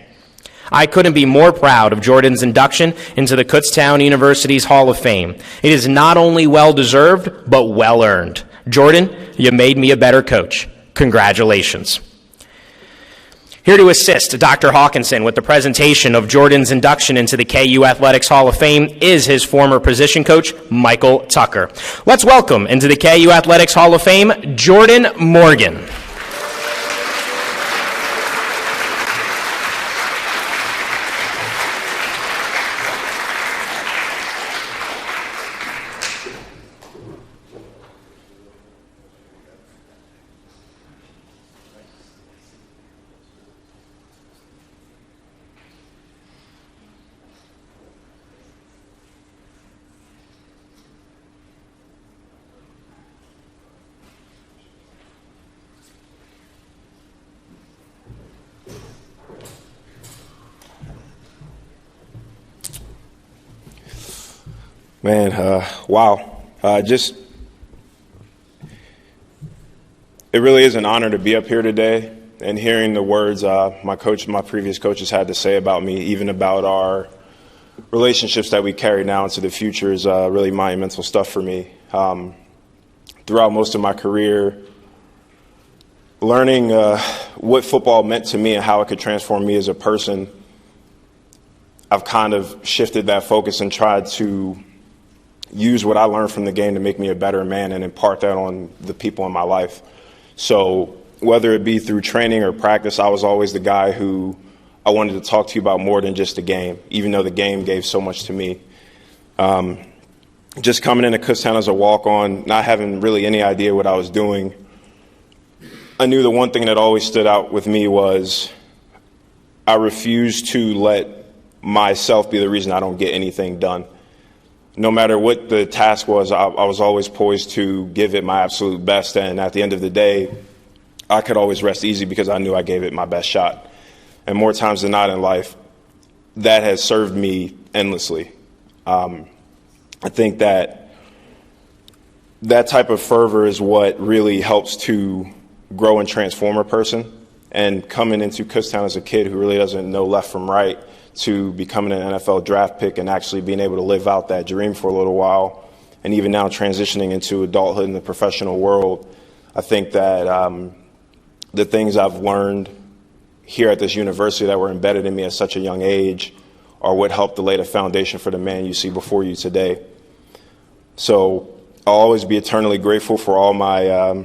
Speaker 1: I couldn't be more proud of Jordan's induction into the Kutztown University's Hall of Fame. It is not only well-deserved, but well-earned. Jordan, you made me a better coach. Congratulations. Here to assist Dr. Hawkinson with the presentation of Jordan's induction into the KU Athletics Hall of Fame is his former position coach, Michael Tucker. Let's welcome into the KU Athletics Hall of Fame, Jordan Morgan.
Speaker 8: Man, wow. It really is an honor to be up here today and hearing the words my previous coaches had to say about me, even about our relationships that we carry now into the future is really monumental stuff for me. Throughout most of my career, learning what football meant to me and how it could transform me as a person, I've kind of shifted that focus and tried to use what I learned from the game to make me a better man and impart that on the people in my life. So whether it be through training or practice, I was always the guy who I wanted to talk to you about more than just the game, even though the game gave so much to me. Just coming into Kutztown as a walk-on, not having really any idea what I was doing, I knew the one thing that always stood out with me was I refused to let myself be the reason I don't get anything done. No matter what the task was, I was always poised to give it my absolute best. And at the end of the day, I could always rest easy because I knew I gave it my best shot. And more times than not in life, that has served me endlessly. I think that type of fervor is what really helps to grow and transform a person. And coming into Kutztown as a kid who really doesn't know left from right, to becoming an NFL draft pick and actually being able to live out that dream for a little while, and even now transitioning into adulthood in the professional world, I think that the things I've learned here at this university that were embedded in me at such a young age are what helped to lay the foundation for the man you see before you today. So I'll always be eternally grateful for all my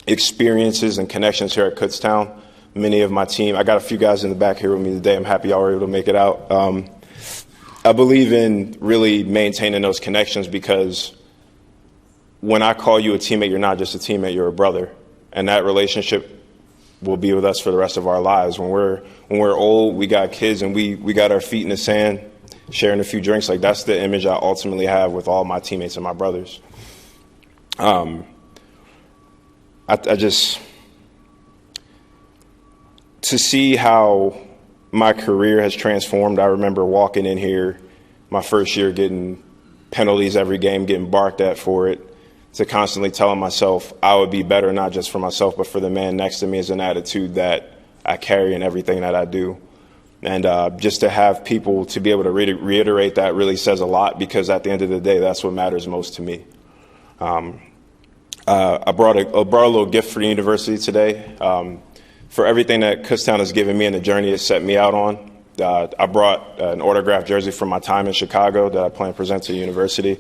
Speaker 8: experiences and connections here at Kutztown. Many of my team, I got a few guys in the back here with me today. I'm happy y'all were able to make it out. I believe in really maintaining those connections because when I call you a teammate, you're not just a teammate, you're a brother. And that relationship will be with us for the rest of our lives. When we're old, we got kids and we got our feet in the sand, sharing a few drinks. Like that's the image I ultimately have with all my teammates and my brothers. To see how my career has transformed, I remember walking in here my first year getting penalties every game, getting barked at for it, to constantly telling myself I would be better, not just for myself, but for the man next to me is an attitude that I carry in everything that I do. And just to have people to be able to reiterate that really says a lot because at the end of the day, that's what matters most to me. I brought a little gift for the university today. For everything that Kutztown has given me and the journey it set me out on, I brought an autographed jersey from my time in Chicago that I plan to present to the university.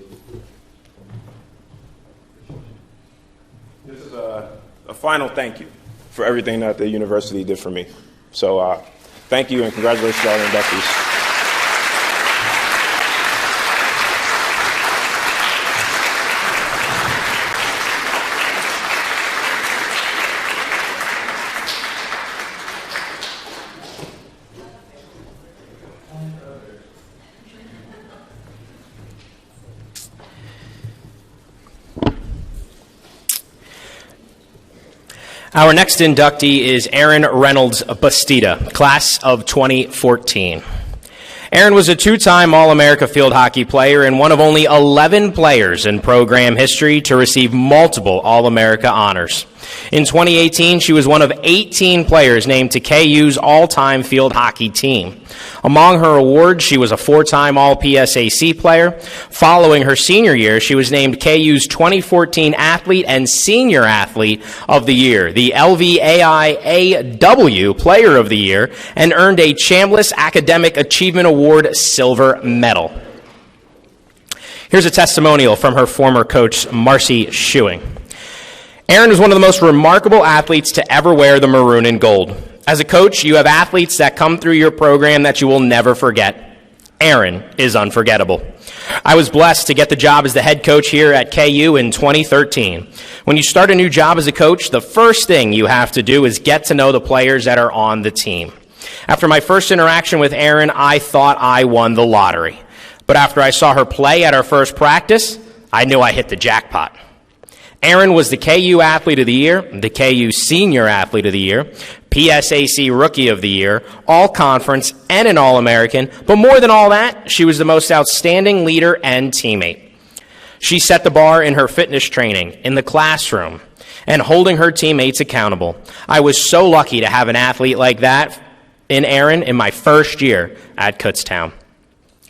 Speaker 8: This is a final thank you for everything that the university did for me. So thank you and congratulations to all the inductees.
Speaker 1: Our next inductee is Erin Reynolds Bastida, class of 2014. Erin was a two-time All-America field hockey player and one of only 11 players in program history to receive multiple All-America honors. In 2018, she was one of 18 players named to KU's all-time field hockey team. Among her awards, she was a four-time All-PSAC player. Following her senior year, she was named KU's 2014 Athlete and Senior Athlete of the Year, the LVAI-AW Player of the Year, and earned a Chambliss Academic Achievement Award Silver Medal. Here's a testimonial from her former coach, Marcy Schuing. Erin is one of the most remarkable athletes to ever wear the maroon and gold. As a coach, you have athletes that come through your program that you will never forget. Erin is unforgettable. I was blessed to get the job as the head coach here at KU in 2013. When you start a new job as a coach, the first thing you have to do is get to know the players that are on the team. After my first interaction with Erin, I thought I won the lottery. But after I saw her play at our first practice, I knew I hit the jackpot. Erin was the KU Athlete of the Year, the KU Senior Athlete of the Year, PSAC Rookie of the Year, All-Conference, and an All-American. But more than all that, she was the most outstanding leader and teammate. She set the bar in her fitness training, in the classroom, and holding her teammates accountable. I was so lucky to have an athlete like that in Erin in my first year at Kutztown.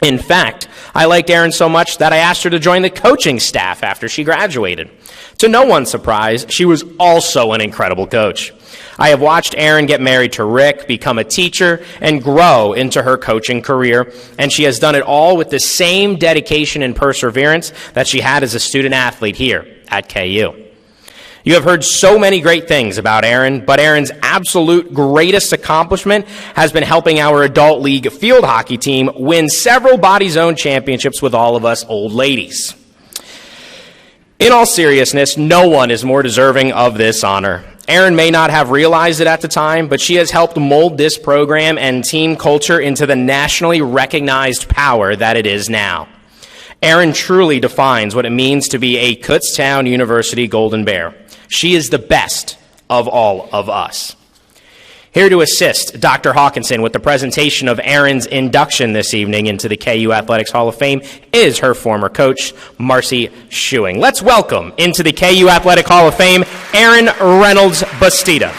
Speaker 1: In fact, I liked Erin so much that I asked her to join the coaching staff after she graduated. To no one's surprise, she was also an incredible coach. I have watched Erin get married to Rick, become a teacher, and grow into her coaching career, and she has done it all with the same dedication and perseverance that she had as a student athlete here at KU. You have heard so many great things about Erin, but Erin's absolute greatest accomplishment has been helping our adult league field hockey team win several Body Zone championships with all of us old ladies. In all seriousness, no one is more deserving of this honor. Erin may not have realized it at the time, but she has helped mold this program and team culture into the nationally recognized power that it is now. Erin truly defines what it means to be a Kutztown University Golden Bear. She is the best of all of us. Here to assist Dr. Hawkinson with the presentation of Erin's induction this evening into the KU Athletics Hall of Fame is her former coach, Marcy Schuing. Let's welcome into the KU Athletic Hall of Fame, Erin Reynolds Bastida.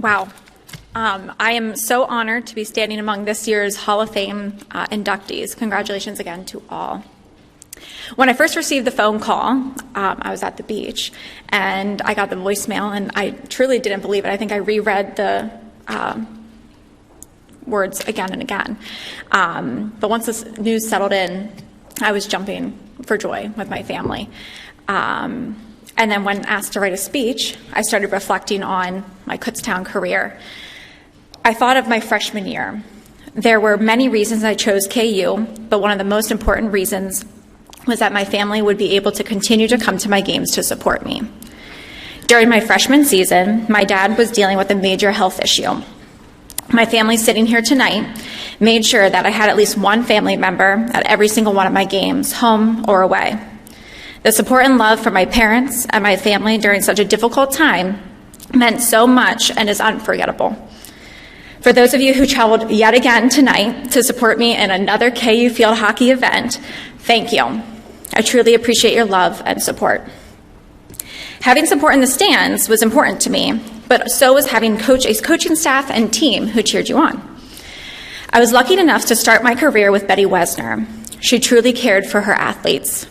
Speaker 9: Wow. I am so honored to be standing among this year's Hall of Fame inductees. Congratulations again to all. When I first received the phone call, I was at the beach, and I got the voicemail, and I truly didn't believe it. I think I reread the words again and again. But once this news settled in, I was jumping for joy with my family. And then when asked to write a speech, I started reflecting on my Kutztown career. I thought of my freshman year. There were many reasons I chose KU, but one of the most important reasons was that my family would be able to continue to come to my games to support me. During my freshman season, my dad was dealing with a major health issue. My family sitting here tonight made sure that I had at least one family member at every single one of my games, home or away. The support and love from my parents and my family during such a difficult time meant so much and is unforgettable. For those of you who traveled yet again tonight to support me in another KU field hockey event, thank you. I truly appreciate your love and support. Having support in the stands was important to me, but so was having a coaching staff and team who cheered you on. I was lucky enough to start my career with Betty Wesner. She truly cared for her athletes.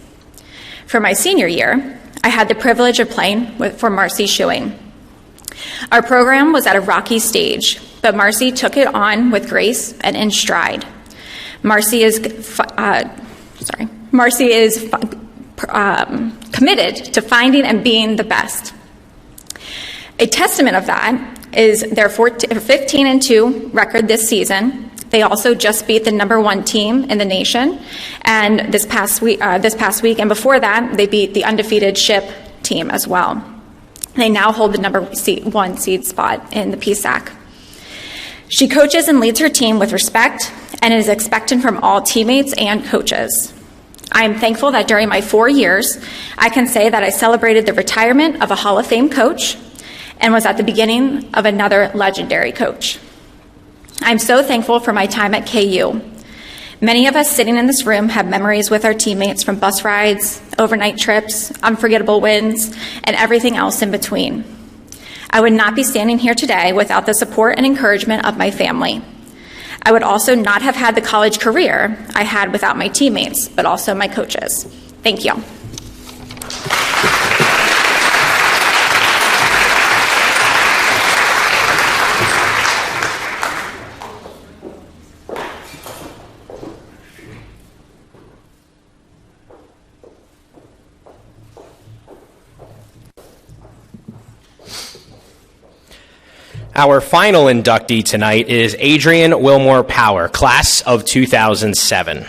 Speaker 9: For my senior year, I had the privilege of playing for Marcy Schuing. Our program was at a rocky stage, but Marcy took it on with grace and in stride. Marcy is committed to finding and being the best. A testament of that is their 15-2 record this season. They also just beat the #1 team in the nation, and this past week and before that, they beat the undefeated Ship team as well. They now hold the #1 seed spot in the PSAC. She coaches and leads her team with respect and is expected from all teammates and coaches. I am thankful that during my 4 years, I can say that I celebrated the retirement of a Hall of Fame coach and was at the beginning of another legendary coach. I'm so thankful for my time at KU. Many of us sitting in this room have memories with our teammates from bus rides, overnight trips, unforgettable wins, and everything else in between. I would not be standing here today without the support and encouragement of my family. I would also not have had the college career I had without my teammates, but also my coaches. Thank you.
Speaker 1: Our final inductee tonight is Adriane Willmer Power, class of 2007.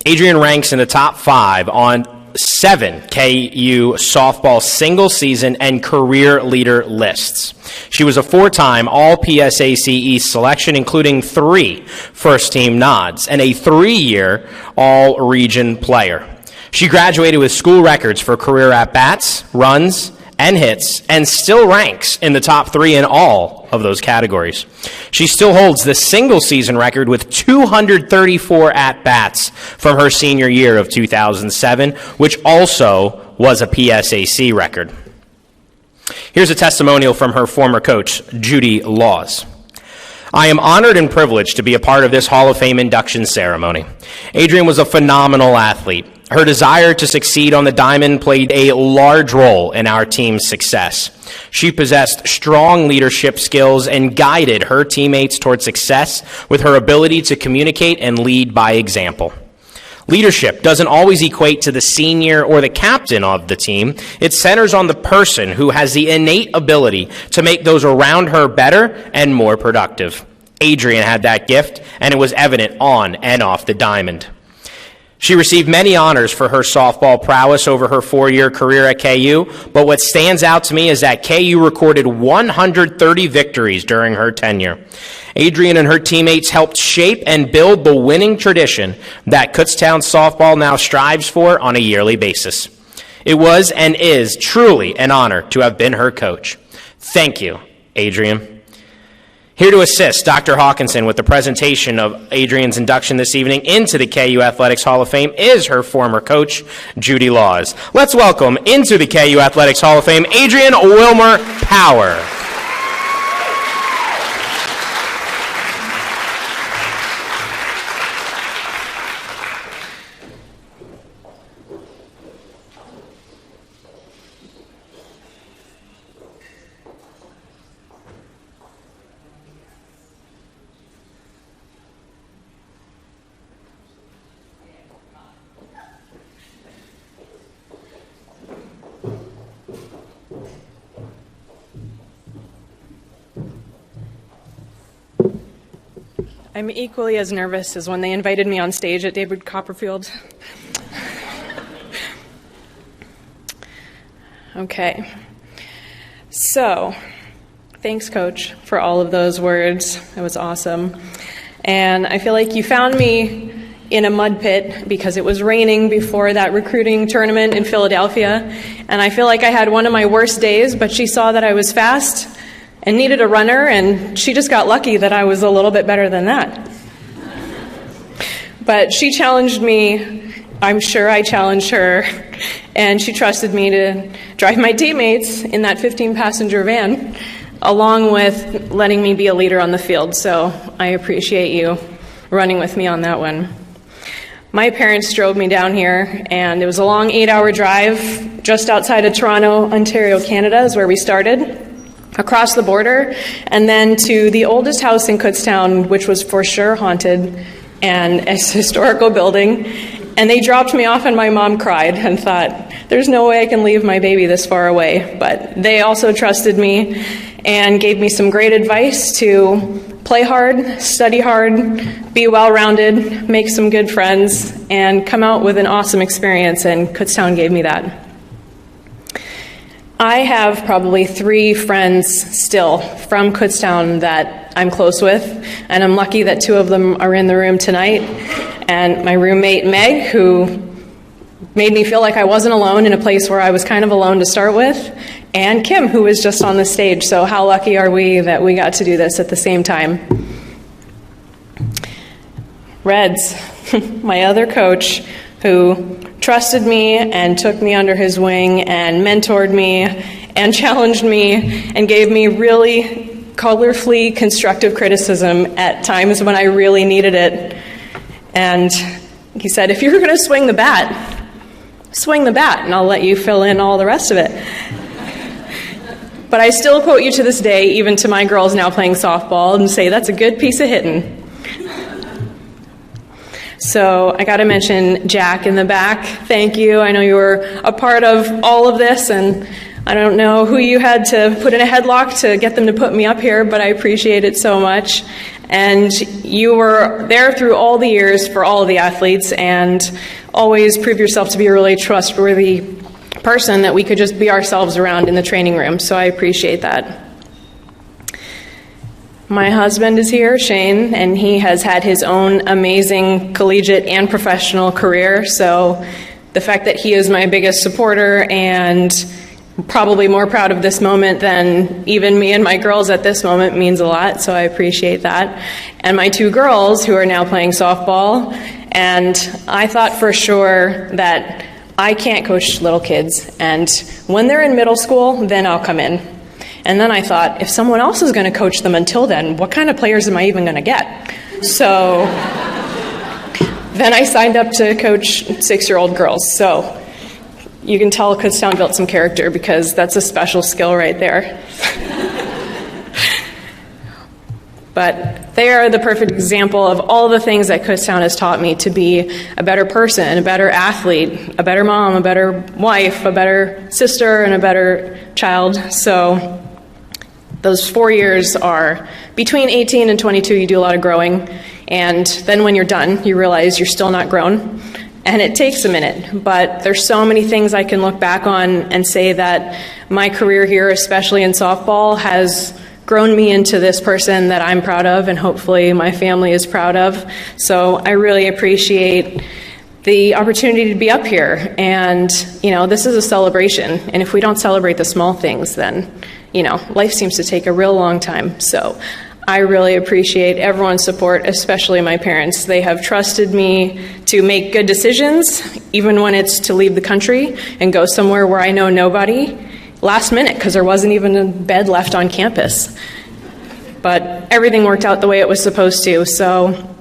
Speaker 1: Adriane ranks in the top 5 on 7 KU softball single season and career leader lists. She was a 4-time All-PSAC East selection, including 3 first-team nods, and a 3-year All-Region player. She graduated with school records for career at-bats, runs, and hits, and still ranks in the top 3 in all of those categories. She still holds the single season record with 234 at-bats from her senior year of 2007, which also was a PSAC record. Here's a testimonial from her former coach, Judy Laws. I am honored and privileged to be a part of this Hall of Fame induction ceremony. Adriane was a phenomenal athlete. Her desire to succeed on the diamond played a large role in our team's success. She possessed strong leadership skills and guided her teammates toward success with her ability to communicate and lead by example. Leadership doesn't always equate to the senior or the captain of the team. It centers on the person who has the innate ability to make those around her better and more productive. Adriane had that gift, and it was evident on and off the diamond. She received many honors for her softball prowess over her 4-year career at KU, but what stands out to me is that KU recorded 130 victories during her tenure. Adriane and her teammates helped shape and build the winning tradition that Kutztown softball now strives for on a yearly basis. It was and is truly an honor to have been her coach. Thank you, Adriane. Here to assist Dr. Hawkinson with the presentation of Adriane's induction this evening into the KU Athletics Hall of Fame is her former coach, Judy Laws. Let's welcome into the KU Athletics Hall of Fame, Adriane Willmer Power.
Speaker 10: I'm equally as nervous as when they invited me on stage at David Copperfield. Okay. So, thanks, Coach, for all of those words. It was awesome. And I feel like you found me in a mud pit because it was raining before that recruiting tournament in Philadelphia. And I feel like I had one of my worst days, but she saw that I was fast and needed a runner, and she just got lucky that I was a little bit better than that. But she challenged me. I'm sure I challenged her, and she trusted me to drive my teammates in that 15-passenger van, along with letting me be a leader on the field. So I appreciate you running with me on that one. My parents drove me down here, and it was a long 8-hour drive just outside of Toronto, Ontario, Canada is where we started, across the border, and then to the oldest house in Kutztown, which was for sure haunted, and a historical building. And they dropped me off, and my mom cried and thought, there's no way I can leave my baby this far away. But they also trusted me and gave me some great advice to play hard, study hard, be well-rounded, make some good friends, and come out with an awesome experience, and Kutztown gave me that. I have probably 3 friends still from Kutztown that I'm close with, and I'm lucky that 2 of them are in the room tonight. And my roommate, Meg, who made me feel like I wasn't alone in a place where I was kind of alone to start with, and Kim, who was just on the stage. So how lucky are we that we got to do this at the same time? Reds, my other coach, who trusted me and took me under his wing and mentored me and challenged me and gave me really colorfully constructive criticism at times when I really needed it. And he said, if you're going to swing the bat, and I'll let you fill in all the rest of it. But I still quote you to this day, even to my girls now playing softball, and say, that's a good piece of hitting. So I got to mention Jack in the back. Thank you. I know you were a part of all of this, and I don't know who you had to put in a headlock to get them to put me up here, but I appreciate it so much. And you were there through all the years for all of the athletes, and always prove yourself to be a really trustworthy person that we could just be ourselves around in the training room. So I appreciate that. My husband is here, Shane, and he has had his own amazing collegiate and professional career. So the fact that he is my biggest supporter and probably more proud of this moment than even me and my girls at this moment means a lot, so I appreciate that. And my 2 girls who are now playing softball, and I thought for sure that I can't coach little kids, and when they're in middle school, then I'll come in. And then I thought, if someone else is going to coach them until then, what kind of players am I even going to get? So then I signed up to coach 6-year-old girls, so you can tell Kutztown built some character because that's a special skill right there. But they are the perfect example of all the things that Kutztown has taught me to be a better person, a better athlete, a better mom, a better wife, a better sister, and a better child. So those 4 years are between 18 and 22, you do a lot of growing. And then when you're done, you realize you're still not grown. And it takes a minute, but there's so many things I can look back on and say that my career here, especially in softball, has grown me into this person that I'm proud of, and hopefully my family is proud of. So I really appreciate the opportunity to be up here. And, you know, this is a celebration. And if we don't celebrate the small things, then, you know, life seems to take a real long time. So I really appreciate everyone's support, especially my parents. They have trusted me to make good decisions, even when it's to leave the country and go somewhere where I know nobody, last minute, because there wasn't even a bed left on campus. But everything worked out the way it was supposed to, so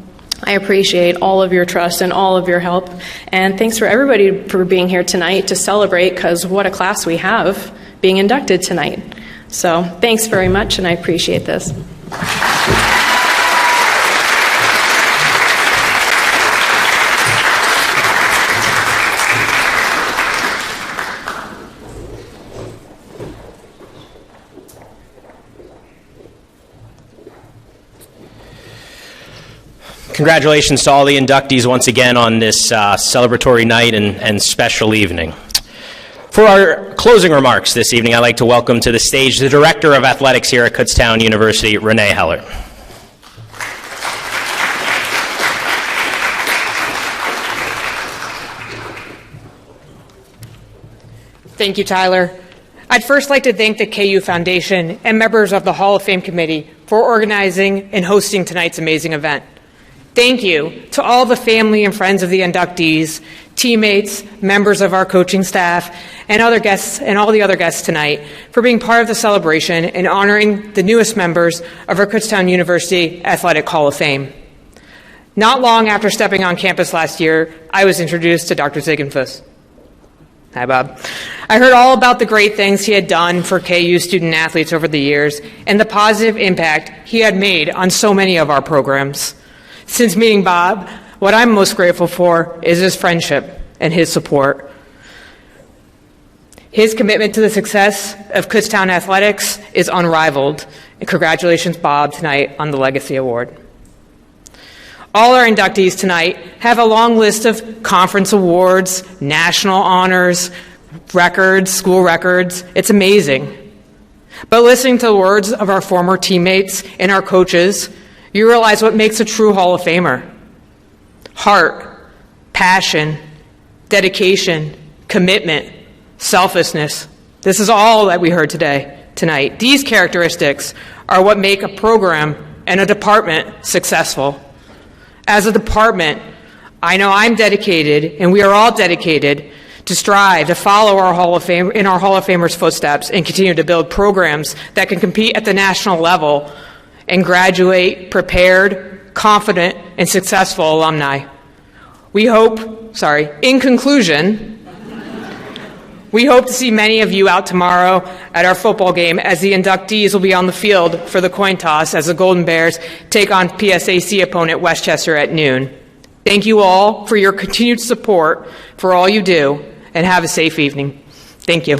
Speaker 10: I appreciate all of your trust and all of your help. And thanks for everybody for being here tonight to celebrate, because what a class we have being inducted tonight. So thanks very much, and I appreciate this.
Speaker 1: Congratulations to all the inductees once again on this celebratory night and special evening. For our closing remarks this evening, I'd like to welcome to the stage the Director of Athletics here at Kutztown University, Renee Heller.
Speaker 11: Thank you, Tyler. I'd first like to thank the KU Foundation and members of the Hall of Fame Committee for organizing and hosting tonight's amazing event. Thank you to all the family and friends of the inductees, teammates, members of our coaching staff, and other guests and all the other guests tonight for being part of the celebration and honoring the newest members of our Kutztown University Athletic Hall of Fame. Not long after stepping on campus last year, I was introduced to Dr. Ziegenfus. Hi, Bob. I heard all about the great things he had done for KU student athletes over the years and the positive impact he had made on so many of our programs. Since meeting Bob, what I'm most grateful for is his friendship and his support. His commitment to the success of Kutztown athletics is unrivaled. And congratulations, Bob, tonight on the Legacy Award. All our inductees tonight have a long list of conference awards, national honors, records, school records. It's amazing. But listening to the words of our former teammates and our coaches, you realize what makes a true Hall of Famer. Heart, passion, dedication, commitment, selflessness. This is all that we heard tonight. These characteristics are what make a program and a department successful. As a department, I know I'm dedicated, and we are all dedicated, to strive to follow our Hall of Fame in our Hall of Famers' footsteps and continue to build programs that can compete at the national level and graduate prepared, confident, and successful alumni. In conclusion, we hope to see many of you out tomorrow at our football game as the inductees will be on the field for the coin toss as the Golden Bears take on PSAC opponent Westchester at noon. Thank you all for your continued support for all you do, and have a safe evening. Thank you.